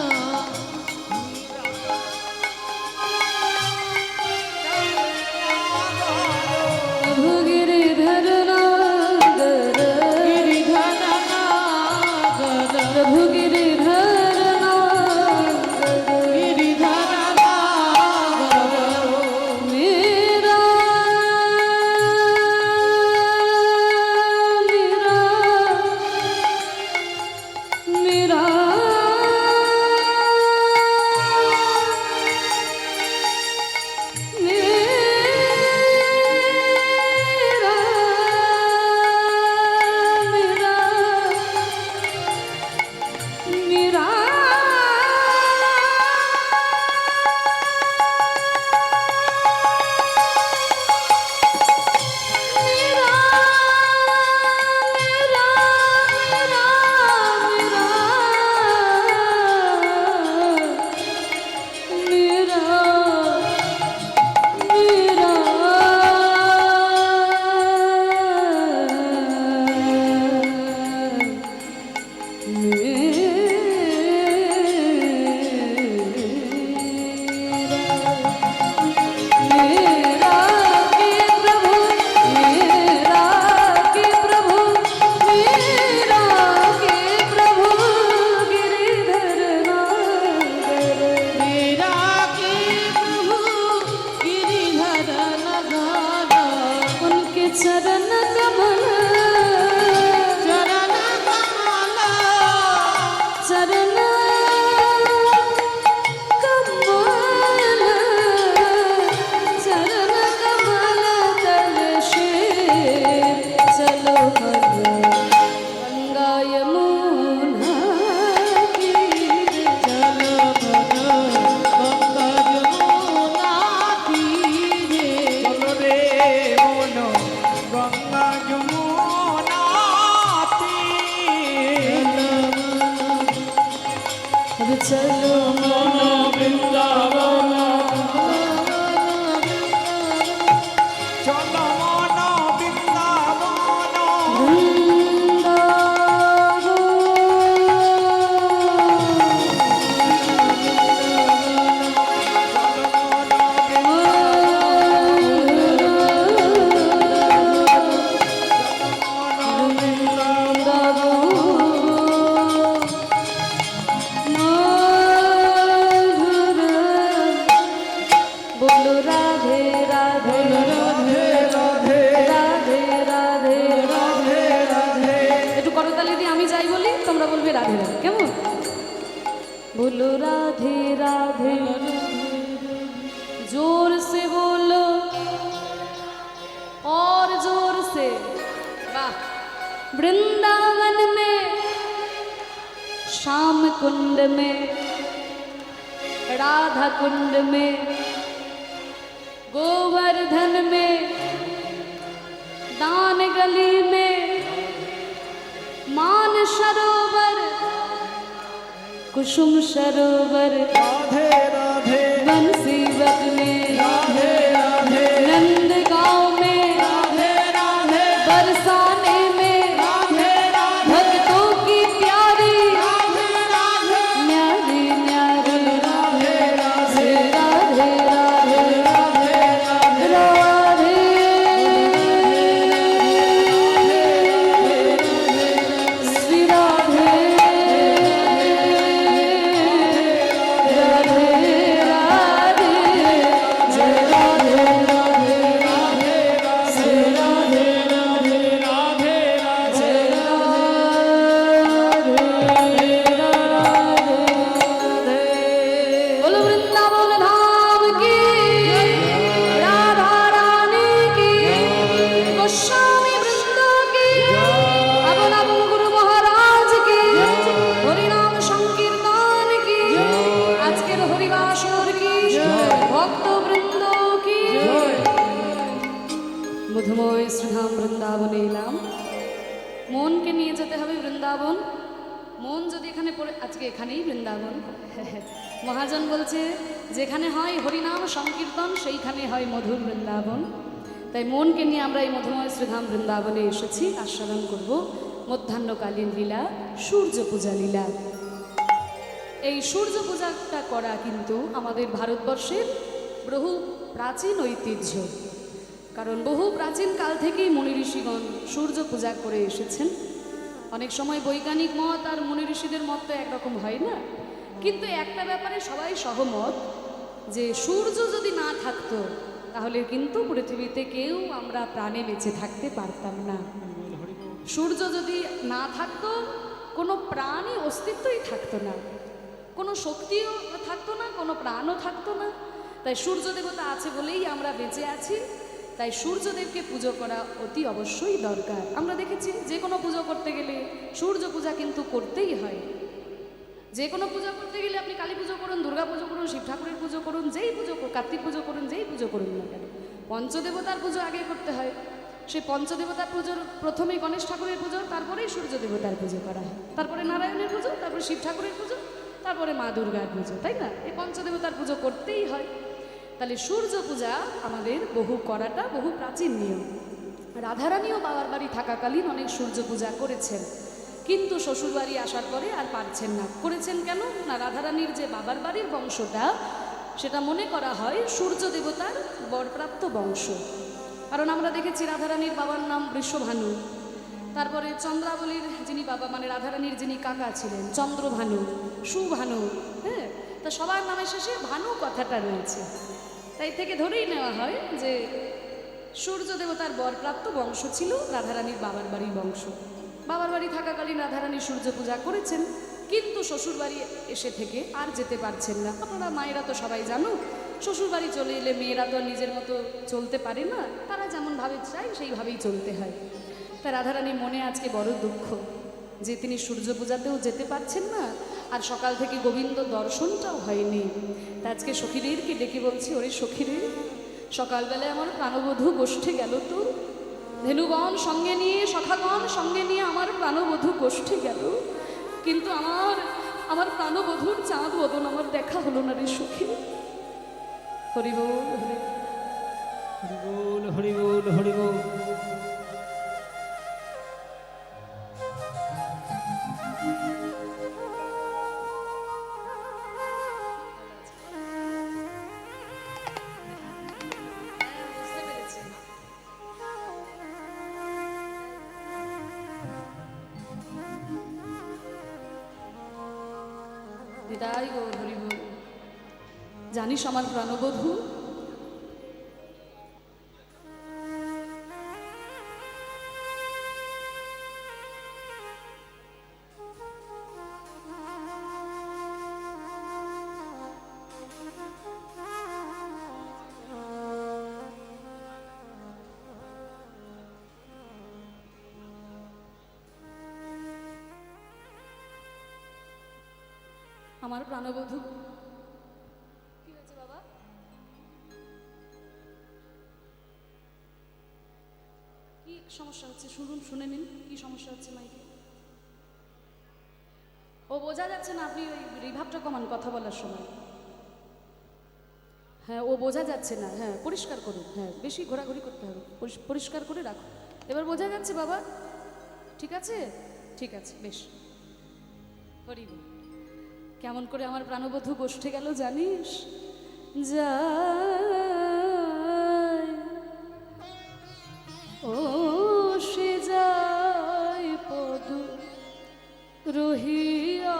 [SPEAKER 1] चरण कमल
[SPEAKER 3] चरण कमल
[SPEAKER 1] चरण कमल चरण कमल तल से चलो हर गंगा यमुना तीर
[SPEAKER 3] चलो गंगा यमुना तीरे
[SPEAKER 2] চলো রে মন গঙ্গা যমুনা তীরে।
[SPEAKER 1] अब चलो मन
[SPEAKER 3] বৃন্দাবন
[SPEAKER 2] চলো মন বৃন্দাবন
[SPEAKER 1] बोलो राधे राधे
[SPEAKER 2] রাধে রাধে
[SPEAKER 1] राधे राधे
[SPEAKER 2] রাধে রাধে
[SPEAKER 1] একটু করতালি দিয়ে আমি যাই বলি তোমরা বলবে রাধে রাধে কেমন बोलो राधे राधे जोर से बोलो और जोर से वाह वृंदावन में श्याम कुंड में राधा कुंड में गोवर्धन में दान गली में मान सरोवर कुसुम सरोवर
[SPEAKER 2] রাধে রাধে
[SPEAKER 1] बंसीवत में
[SPEAKER 2] রাধে রাধে
[SPEAKER 1] नंद गांव में
[SPEAKER 2] রাধে রাধে
[SPEAKER 1] बरसाने में
[SPEAKER 2] রাধে রাধে
[SPEAKER 1] भक्तों की प्यारी
[SPEAKER 2] রাধে রাধে
[SPEAKER 1] न्यारी न्यारी
[SPEAKER 2] রাধে রাধে
[SPEAKER 1] राधे राधे
[SPEAKER 2] রাধে রাধे
[SPEAKER 1] राधे श्री राधे राधे राधे जय राधे राधे श्री राधे राधे जय राधे बोलो वृंदावन धाम की राधा रानी की गोस्वामी वृंद की अबन अबन गुरु महाराज की हरिनाम संकीर्तन की আজকের হরিবাসর কি ভক্ত বৃন্দ কি মধুময় শ্রীধাম বৃন্দাবনে এলাম মনকে নিয়ে যেতে হবে বৃন্দাবন মন যদি এখানে পড়ে আজকে এখানেই বৃন্দাবন মহাজন বলছে যেখানে হয় হরিনাম সংকীর্তন সেইখানে হয় মধুর বৃন্দাবন তাই মনকে নিয়ে আমরা এই মধুময় শ্রীধাম বৃন্দাবনে এসেছি আস্বাদন করব মধ্যাহ্নকালীন লীলা সূর্য পূজা লীলা এই সূর্য পূজাটা করা কিন্তু আমাদের ভারতবর্ষের বহু প্রাচীন ঐতিহ্য কারণ বহু প্রাচীন কাল থেকেই মুনি ঋষিগণ সূর্য পূজা করে এসেছেন অনেক সময় বৈজ্ঞানিক মত আর মুনি ঋষিদের মত তো একরকম হয় না কিন্তু একটা ব্যাপারে সবাই সহমত যে সূর্য যদি না থাকতো তাহলে কিন্তু পৃথিবীতে কেউ আমরা প্রাণে বেঁচে থাকতে পারতাম না সূর্য যদি না থাকতো কোনো প্রাণী অস্তিত্বই থাকতো না কোনো শক্তিও থাকতো না কোনো প্রাণও থাকতো না তাই সূর্য দেবতা আছে বলেই আমরা বেঁচে আছি তাই সূর্যদেবকে পুজো করা অতি অবশ্যই দরকার আমরা দেখেছি যে কোনো পুজো করতে গেলে সূর্য পূজা কিন্তু করতেই হয় যে কোনো পুজো করতে গেলে আপনি কালী পুজো করুন দুর্গা পুজো করুন শিব ঠাকুরের পুজো করুন যেই পুজো কার্তিক পুজো করুন যেই পুজো করুন না কেন পঞ্চদেবতার পুজো আগে করতে হয় সেই পঞ্চদেবতার পুজোর প্রথমেই গণেশ ঠাকুরের পুজো তারপরেই সূর্য দেবতার পুজো করা হয় তারপরে নারায়ণের পুজো তারপরে শিব ঠাকুরের পুজো তারপরে মা দুর্গার পুজো তাই না এই পঞ্চদেবতার পুজো করতেই হয় তাহলে সূর্য পূজা আমাদের বহু করাটা বহু প্রাচীন নিয়ম রাধারানীও বাবার বাড়ি থাকাকালীন অনেক সূর্য পূজা করেছেন কিন্তু শ্বশুরবাড়ি আসার পরে আর পারছেন না করেছেন কেন না রাধারানীর যে বাবার বাড়ির বংশটা সেটা মনে করা হয় সূর্য দেবতার বরপ্রাপ্ত বংশ কারণ আমরা দেখেছি রাধারানীর বাবার নাম বৃষভানু তারপরে চন্দ্রাবলীর যিনি বাবা মানে রাধারানীর যিনি কাকা ছিলেন চন্দ্রভানু সুভানু হ্যাঁ তা সবার নামে শেষে ভানু কথাটা রয়েছে তাই থেকে ধরেই নেওয়া হয় যে সূর্য দেবতার বরপ্রাপ্ত বংশ ছিল রাধারানীর বাবার বাড়ির বংশ। বাবার বাড়ি থাকাকালীন রাধারানী সূর্য পূজা করেছেন, কিন্তু শ্বশুর বাড়ি এসে থেকে আর যেতে পারছেন না। আপনারা মায়েরা তো সবাই জানো, শ্বশুর বাড়ি চলে এলে মেয়েরা তো আর নিজের মতো চলতে পারে না, তারা যেমনভাবে চায় সেইভাবেই চলতে হয়। তা রাধারানীর মনে আজকে বড় দুঃখ যে তিনি সূর্য পূজাতেও যেতে পারছেন না, আর সকাল থেকে গোবিন্দ দর্শনটাও হয়নি। তা আজকে সখীদেরকে ডেকে বলছি, ওরে সখীরে, সকালবেলায় আমার প্রাণবধূ গোষ্ঠী গেল তো, ধেনুগণ সঙ্গে নিয়ে, সখাগণ সঙ্গে নিয়ে আমার প্রাণবধূ গোষ্ঠী গেল, কিন্তু আমার প্রাণবধূর চাঁদ বদন আমার দেখা হলো না রে সখী। হরি বল, হরি
[SPEAKER 2] হরিবোল হরিবোল হরিবোল।
[SPEAKER 1] বুঝতে পেরেছি। বিদায় গো হরি বল। জানিস আমার প্রাণবধূ আমার প্রাণবধূ কি হয়েছে বাবা? কি সমস্যা হচ্ছে শুনুন, শুনে নিন কি সমস্যা হচ্ছে মাইকে। ও বোঝা যাচ্ছে না, আপনি ওই রিভাবটা কমান কথা বলার সময়। হ্যাঁ, ও বোঝা যাচ্ছে না, হ্যাঁ পরিষ্কার করুন, হ্যাঁ বেশি ঘোরাঘুরি করতে হবে, পরিষ্কার করে রাখো। এবার বোঝা যাচ্ছে বাবা? ঠিক আছে, ঠিক আছে, বেশ। হরি বল। কেমন করে আমার প্রাণবধূ গোষ্ঠী গেল জানিস? যায় ও সে যায় পদ রহিয়া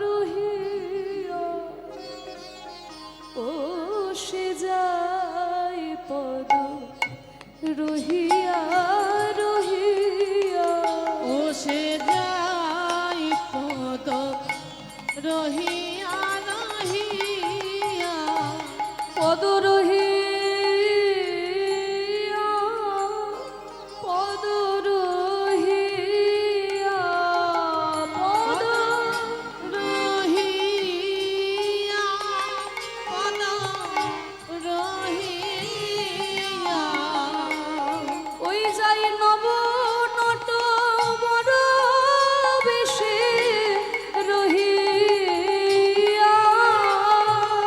[SPEAKER 1] রহিয়া, ও সে যায় পদ রহিয়া রহিয়া,
[SPEAKER 3] ও সে যাই পদ রহিয়া রহিয়া,
[SPEAKER 1] পদ রহিয়া, পদ রহিয়া, পদ
[SPEAKER 3] রহিয়া, পদ রহিয়া,
[SPEAKER 1] ওই যাই নব নট বড় বেশে রহিয়া,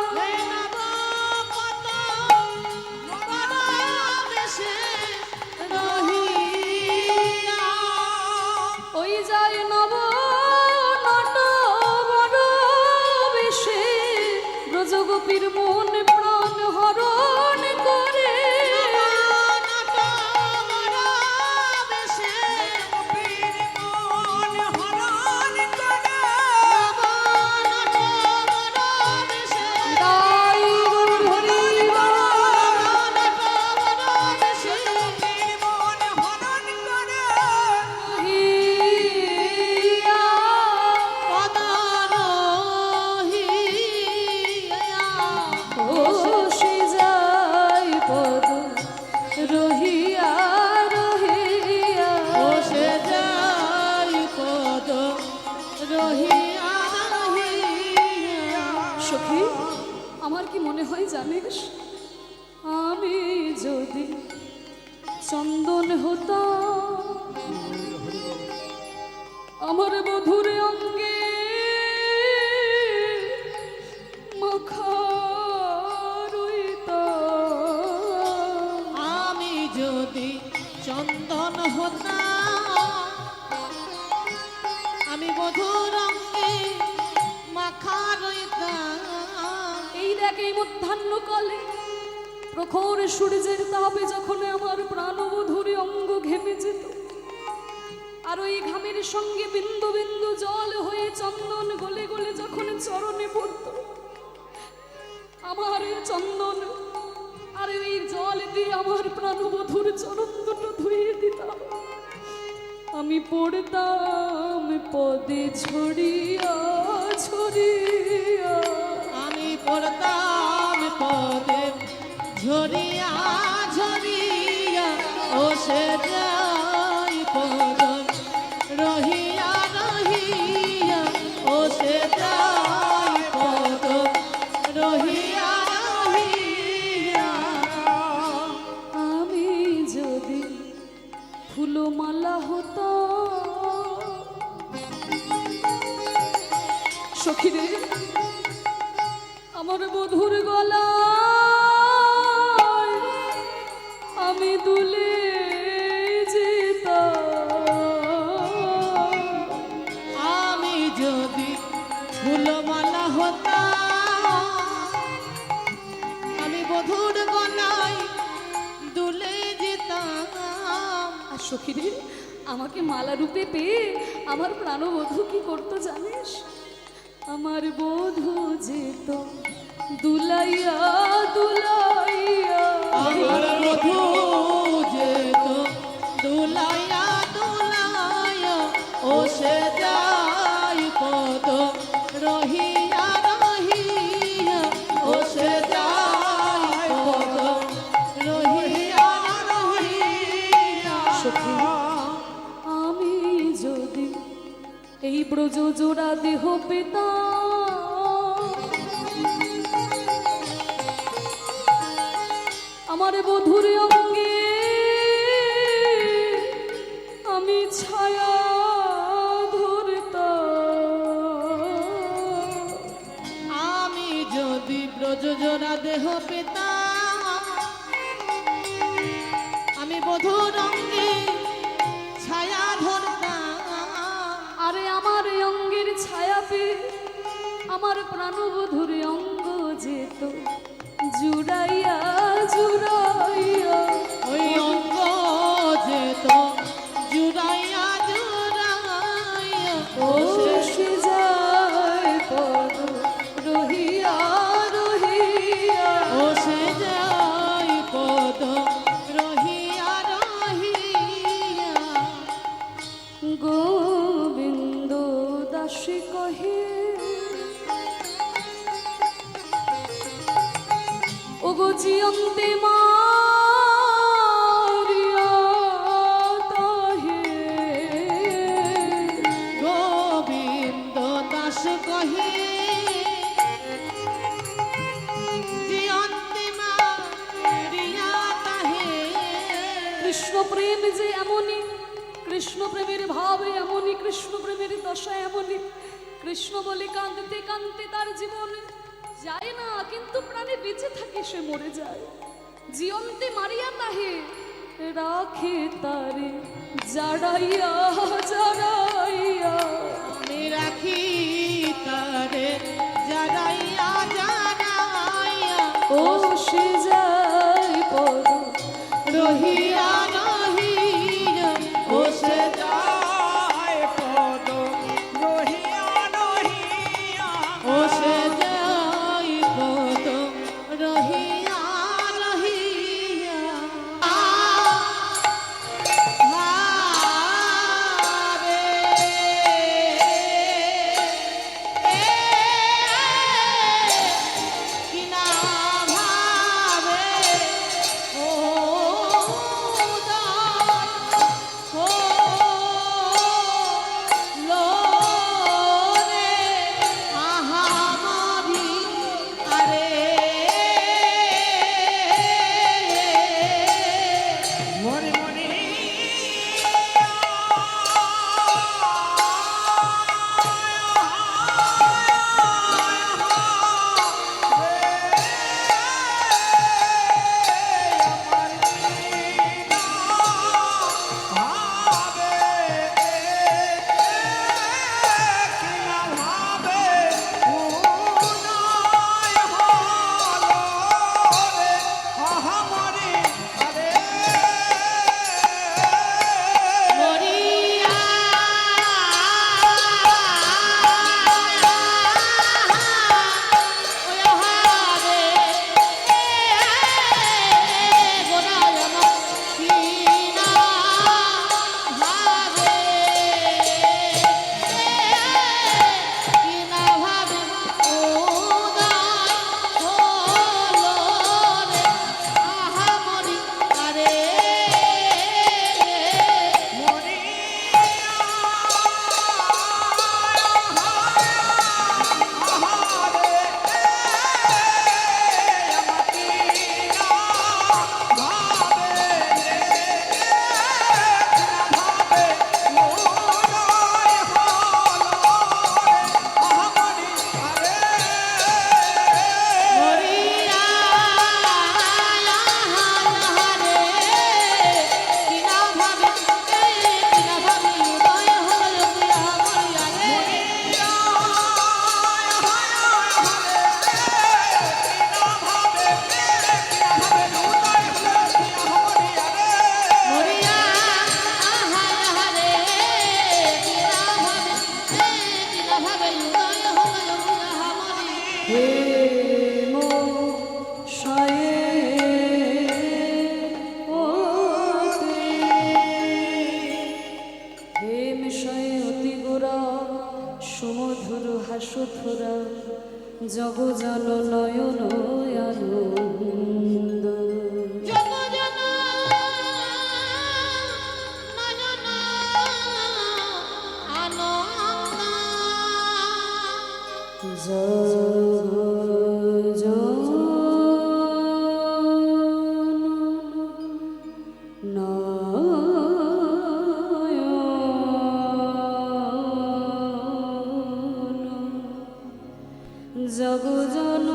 [SPEAKER 3] হে নব পদ বড় বেশে রহিয়া,
[SPEAKER 1] ওই যাই নব নট বড় বেশে ব্রজগোপীর মন প্রাণ হরণ করে,
[SPEAKER 3] নট বড় বেশে
[SPEAKER 2] গোপীর মন হরণ করে।
[SPEAKER 3] নট বড় বেশে
[SPEAKER 1] তাই গৌর হরি বল।
[SPEAKER 3] নট বড় বেশে
[SPEAKER 2] গোপীর মন হরণ করে।
[SPEAKER 1] রহিয়া,
[SPEAKER 3] পদ রহিয়া,
[SPEAKER 1] ও সে যায় পদ রহিয়া রহিয়া,
[SPEAKER 3] ও সে যাই পদ রহিয়া রহিয়া,
[SPEAKER 1] সখী আমার কি মনে হয় জানিস, আমি যদি চন্দন হতাম আমার মধুর অঙ্গে মাখা রইতাম,
[SPEAKER 3] আমি যদি চন্দন হতাম, আমি মধুর অঙ্গে মাখা রইতাম,
[SPEAKER 1] এই দেখ এই মধ্যাহ্নকালে প্রখর সূর্যের তাপে যখন আমার প্রাণবধূর অঙ্গ ঘেমে যেত, আর ওই ঘামের সঙ্গে বিন্দু বিন্দু জল হয়ে চন্দন গলে গলে যখন চরণে পড়ত, আমার এই চন্দন আর একেবারে এই জল দিয়ে আমার প্রাণবধূর চরণ দুটো ধুইয়ে দিতাম, আমি পড়তাম পদে ছড়িয়া ছড়িয়া।
[SPEAKER 3] আমি পড়তাম পদে ঝরিয়া ঝরিয়া, ও সে যাই পদ রহিয়া রহিয়া, ও সে যাই পদ রহিয়া রহিয়া।
[SPEAKER 1] আমি যদি ফুলমালা হতো সখীরে, আমার বধুর গলায় আমি দুলে যেতাম।
[SPEAKER 3] আমি যদি ফুলমালা হতাম, আমি বধুর গলায় দুলে যেতাম।
[SPEAKER 1] আর সখীরে, আমাকে মালা রূপে পেয়ে আমার প্রাণবধূ কি করতো জানিস? আমার বধূ যেত দুলাইয়া দুলাইয়া।
[SPEAKER 3] আমার বধূ যেত দুলাইয়া দুলাইয়া, ও সে যাই পদ রহিয়া রহিয়া, ও সে যাই পদ রহিয়া রহিয়া।
[SPEAKER 1] সখী, আমি যদি এই ব্রজ জোড়া দেহ পেতাম, আমার বধুর অঙ্গে আমি ছায়া ধরতাম।
[SPEAKER 3] আমি যদি ব্রজজোড়া দেহ পেতাম, আমি বধুর অঙ্গে ছায়া ধরতাম।
[SPEAKER 1] আরে আমার এই অঙ্গের ছায়া পেয়ে আমার প্রাণবধুর অঙ্গ যেত জুড়াইয়া জুড়াইয়া।
[SPEAKER 3] ওই অঙ্গ যেত জুড়াইয়া জুড়াইয়া,
[SPEAKER 1] ও সে যায় পদ রহিয়া রহিয়া।
[SPEAKER 3] ও সে যাই পদ রহিয়া রহিয়া।
[SPEAKER 1] গোবিন্দ দাসী কহে, ও গো জিয়ন্তে মারিয়া তাহে।
[SPEAKER 3] গোবিন্দ দাস কহে, জিয়ন্তে মারিয়া তাহে।
[SPEAKER 1] কৃষ্ণ প্রেম যে এমনই, কৃষ্ণ প্রেমের ভাব এমনই, কৃষ্ণ প্রেমের দশা এমনই। কৃষ্ণ বলে কাঁদতে কাঁদতে তার জীবন যায় না, কিন্তু প্রাণে বেঁচে থাকে, সে মরে যায়। জিয়ন্তে মারিয়া তাহে, রাখে তারে জাড়াইয়া জাড়াইয়া।
[SPEAKER 3] আমি রাখি তারে জাড়াইয়া জাড়াইয়া,
[SPEAKER 1] ও সে যায় পদ
[SPEAKER 3] রহিয়া রহিয়া, ও সে
[SPEAKER 2] যায় পদ রহিয়া রহিয়া।
[SPEAKER 3] ও সে যাই পদ রহিয়া রহিয়া। হারে
[SPEAKER 1] জগজন নয়ন আনন্দ
[SPEAKER 3] যত জন নয়ন আনন্দ
[SPEAKER 1] জগজন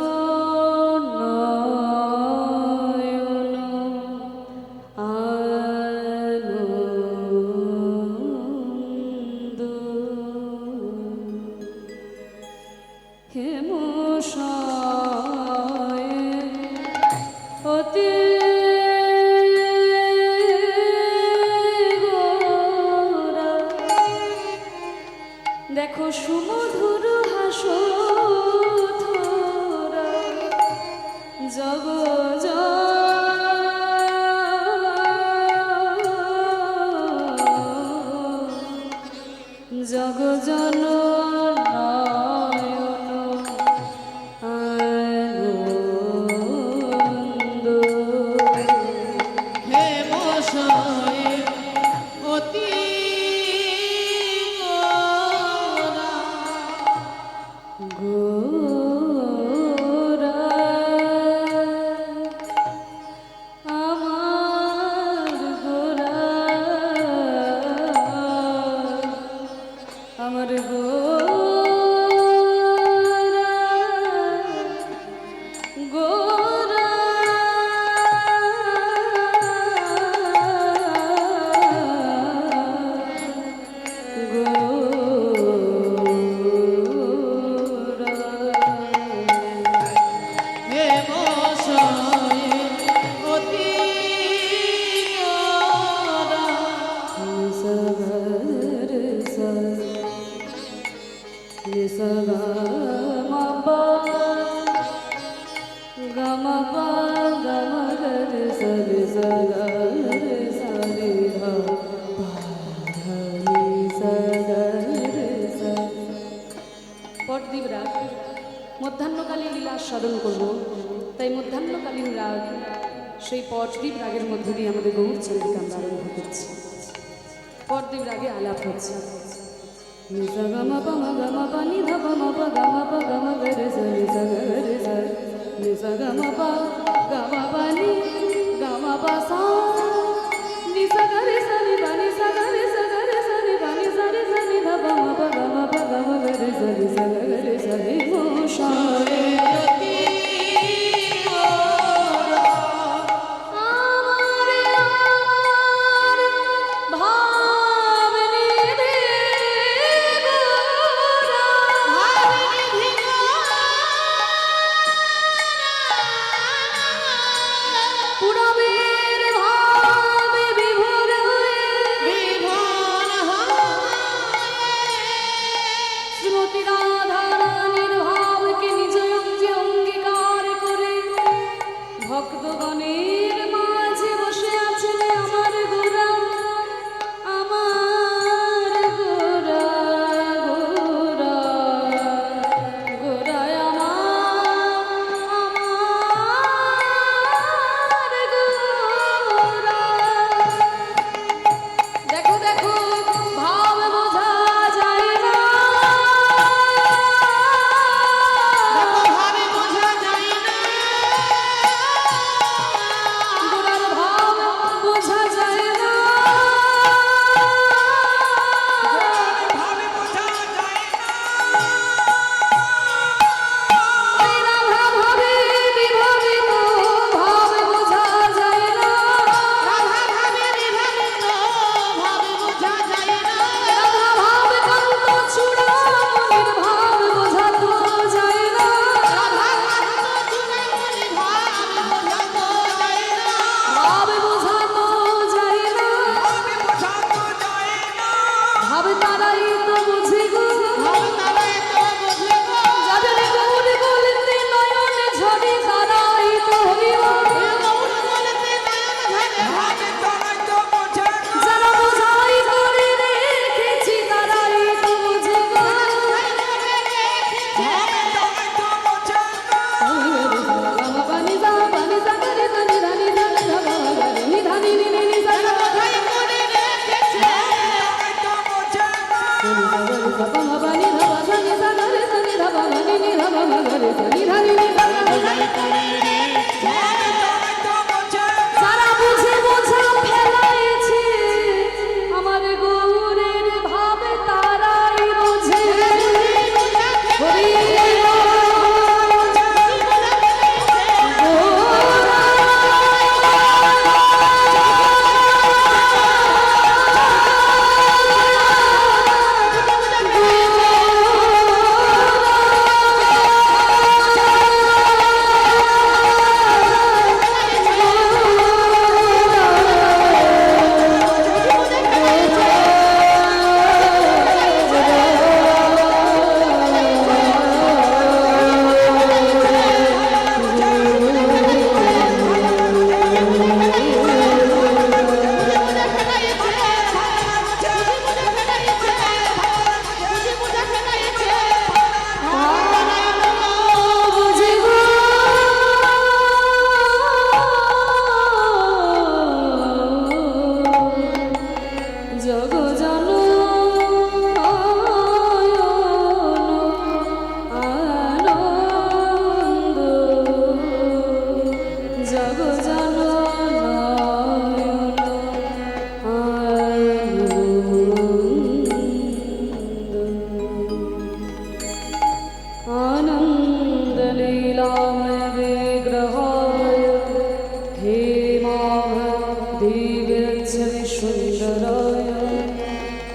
[SPEAKER 1] নয়ন আনন্দ হেমশায় অতি গোরা। দেখো সুমধুর হাসো জগ জগজন নয়ন আনন্দ
[SPEAKER 3] হে মশায় অতি গোরা।
[SPEAKER 1] গোরা আমার গোরা আমার গোরা গোরা
[SPEAKER 3] হে মশায় অতি গোরা।
[SPEAKER 1] পরদ্বীপ রাগ মধ্যাহ্নকালীন লীলা স্মরণ করব, তাই মধ্যাহ্নকালীন রাগ সেই পরদ্বীপ রাগের মধ্যে দিয়ে আমাদের গৌর চন্দ্রিকা আমরা আরম্ভ করছি। পরদ্বীপ রাগে আলাপ হচ্ছে নিসা গামা পামা গামা পানি ধাপা মাপা গামা পা গামা গরে সা নিসা গরে সা নিসা গামা পা গামা পানি গামা পা সা নিসা গরে সা নি পানি সা গরে সা নি পানি সা রে সা নি ধাপা মাপা গামা পা গামা গরে সা নিসা গরে সা হে মোশায়ে
[SPEAKER 3] অতি গোরা।
[SPEAKER 1] আমারে আমার ভাবনি দে গোরা
[SPEAKER 3] ভাবনিধি
[SPEAKER 1] পুরবের ভাব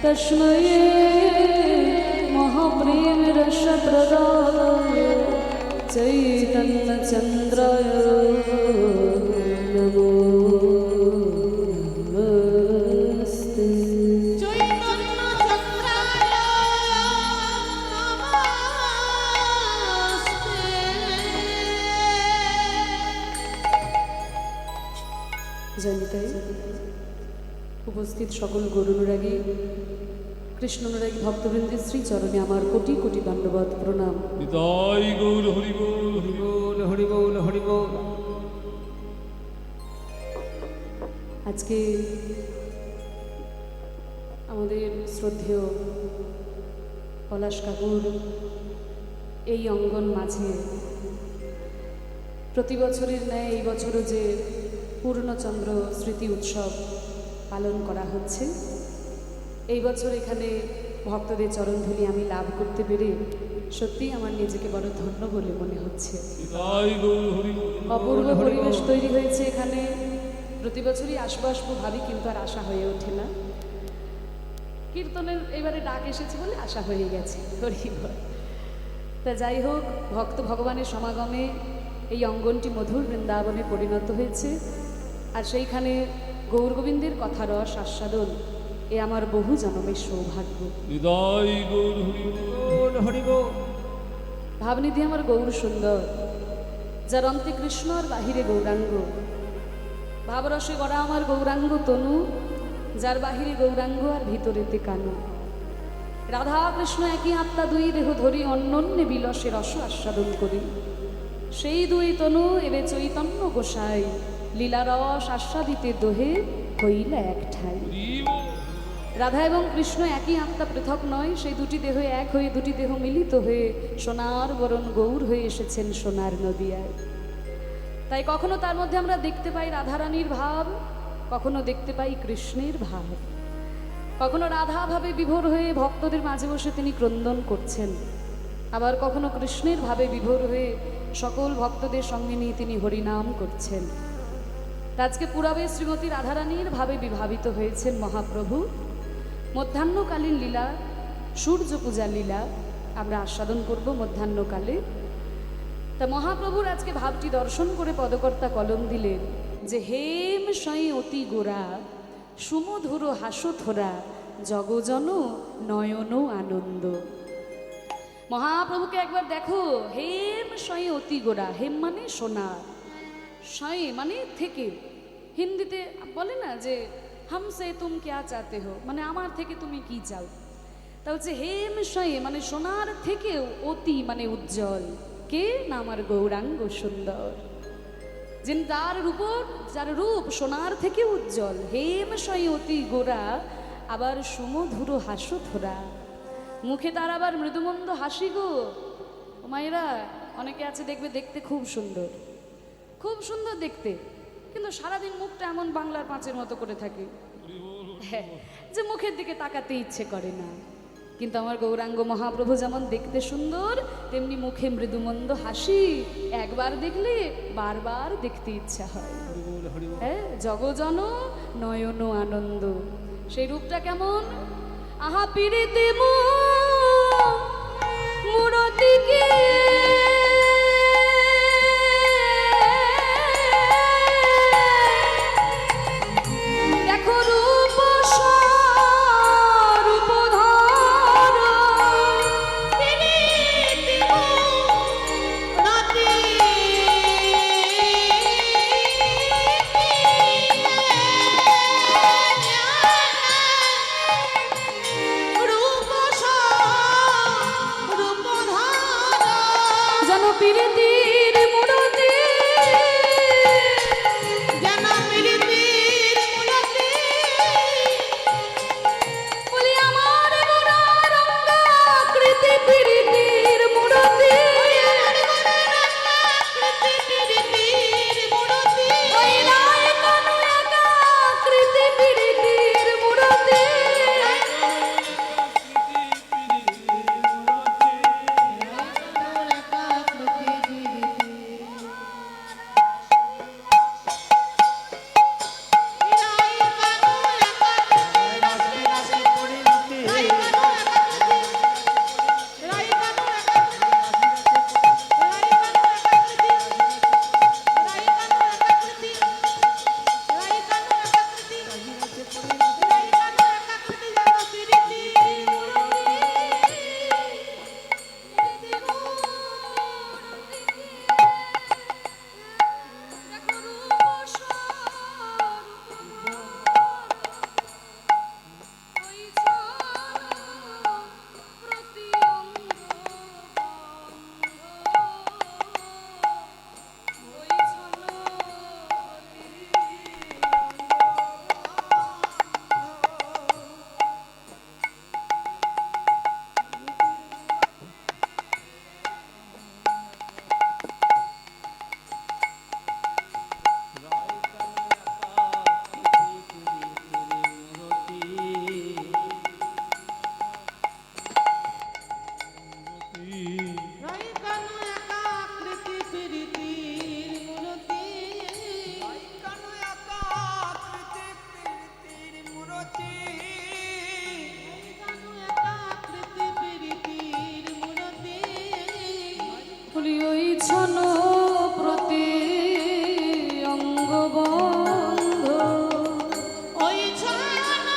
[SPEAKER 1] तस्मै महाप्रेम रस प्रदाय चैतन्य चंद्राय नमो नमस्ते।
[SPEAKER 3] চৈতন্য চন্দ্রায় নমস্তে।
[SPEAKER 1] জয়নিতাই উপস্থিত সকল গরুনুরাগী কৃষ্ণনুরাগী ভক্তবৃন্দের শ্রীচরণে আমার কোটি কোটি দণ্ডবত প্রণাম।
[SPEAKER 2] নিতাই গৌর হরি বল হরি বল হরি বল হরি বল।
[SPEAKER 1] আজকে আমাদের শ্রদ্ধেয় পলাশ কাকুর এই অঙ্গন মাঝে প্রতি বছরের ন্যায় এই বছরও যে পূর্ণচন্দ্র স্মৃতি উৎসব পালন করা হচ্ছে, এই বছর এখানে ভক্তদের চরণধুলি আমি লাভ করতে পেরে সত্যিই আমার নিজেকে বড় ধন্য বলে মনে হচ্ছে।
[SPEAKER 2] নিতাই গৌর হরি বল।
[SPEAKER 1] অপূর্ব পরিবেশ তৈরি হয়েছে এখানে। প্রতি বছরই আসবো আসবো ভাবি, কিন্তু আর আশা হয়ে ওঠে না। কীর্তনের এবারে ডাক এসেছে বলে আশা হয়ে গেছে। হরি বল। তা যাই হোক, ভক্ত ভগবানের সমাগমে এই অঙ্গনটি মধুর বৃন্দাবনে পরিণত হয়েছে। আর সেইখানে গৌরগোবিন্দের কথা রস আস্বাদন এ আমার বহু জন্মের সৌভাগ্য।
[SPEAKER 2] নিতাই গৌর হরি বল হরি বল।
[SPEAKER 1] ভাবনিধি আমার গৌর সুন্দর, যার অন্তে কৃষ্ণ আর বাহিরে গৌরাঙ্গ। ভাবরসে গড়া আমার গৌরাঙ্গ তনু, যার বাহিরে গৌরাঙ্গ আর ভিতরেতে কানু। রাধা কৃষ্ণ একই আত্মা, দুই দেহ ধরি অন্যন্যে বিলসে রস আস্বাদন করি। সেই দুই তনু এবে চৈতন্য গোসাই, লীলারস আস্বাদিতে দোহে হইলা এক ঠাই। রাধা এবং কৃষ্ণ একই আত্মা, পৃথক নয়। সেই দুটি দেহ এক হয়ে, দুটি দেহ মিলিত হয়ে সোনার বরণ গৌর হয়ে এসেছেন সোনার নদিয়ায়। তাই কখনো তার মধ্যে আমরা দেখতে পাই রাধারানীর ভাব, কখনো দেখতে পাই কৃষ্ণের ভাব। কখনো রাধা ভাবে বিভোর হয়ে ভক্তদের মাঝে বসে তিনি ক্রন্দন করছেন, আবার কখনো কৃষ্ণের ভাবে বিভোর হয়ে সকল ভক্তদের সঙ্গে নিয়ে তিনি হরিনাম করছেন। আজকে পুরাবে শ্রীমতী রাধারানীর ভাবে বিভাবিত হয়েছেন মহাপ্রভু। মধ্যাহ্নকালীন লীলা, সূর্য পূজা লীলা আমরা আস্বাদন করব মধ্যাহ্নকালে। তা মহাপ্রভুর আজকে ভাবটি দর্শন করে পদকর্তা কলম দিলেন যে হেম সয়ে অতি গোরা, সুমধুর হাসথোরা, জগজন নয়ন আনন্দ। মহাপ্রভুকে একবার দেখো, হেম সয়ে অতি গোরা। হেম মানে সোনা, সয়ে মানে থেকে। হিন্দিতে বলে না যে হামসে তুম ক্যা চাতে হো, মানে আমার থেকে তুমি কি চাও। তা হচ্ছে হেম সয়ে মানে সোনার থেকেও অতি মানে উজ্জ্বল। কে না আমার গৌরাঙ্গ সুন্দর, যিনি যার রূপ সোনার থেকে উজ্জ্বল। হেম সয়ে অতি গোরা, আবার সুমধুর হাসথোরা। মুখে তার আবার মৃদুমন্দ হাসি গো। মায়েরা অনেকে আছে দেখবে দেখতে খুব সুন্দর, খুব সুন্দর দেখতে, কিন্তু সারাদিন মুখটা এমন বাংলার পাঁচের মতো করে থাকে, হ্যাঁ, যে মুখের দিকে তাকাতে ইচ্ছে করে না। কিন্তু আমার গৌরাঙ্গ মহাপ্রভু যেমন দেখতে সুন্দর, তেমনি মুখে মৃদুমন্দ হাসি। একবার দেখলে বারবার দেখতে ইচ্ছা হয়। হ্যাঁ, জগজন নয়ন আনন্দ। সেই রূপটা কেমন? আহা পিড়িতে মুরতিকে দেখো রূপ
[SPEAKER 3] রূপ
[SPEAKER 1] ছন প্রতি অঙ্গবন্ধ
[SPEAKER 3] ওই ছন্ন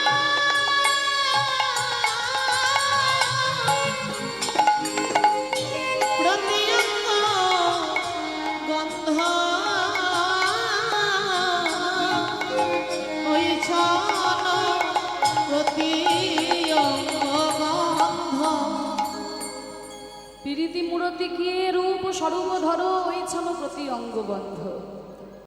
[SPEAKER 3] প্রতিঅঙ্গ গন্ধ ওই ছন্ন প্রতিঅঙ্গ গন্ধ
[SPEAKER 1] প্রীতি মূরতি কে রূপ স্বরূপ ধরো ওই ছন প্রতি অঙ্গবন্ধ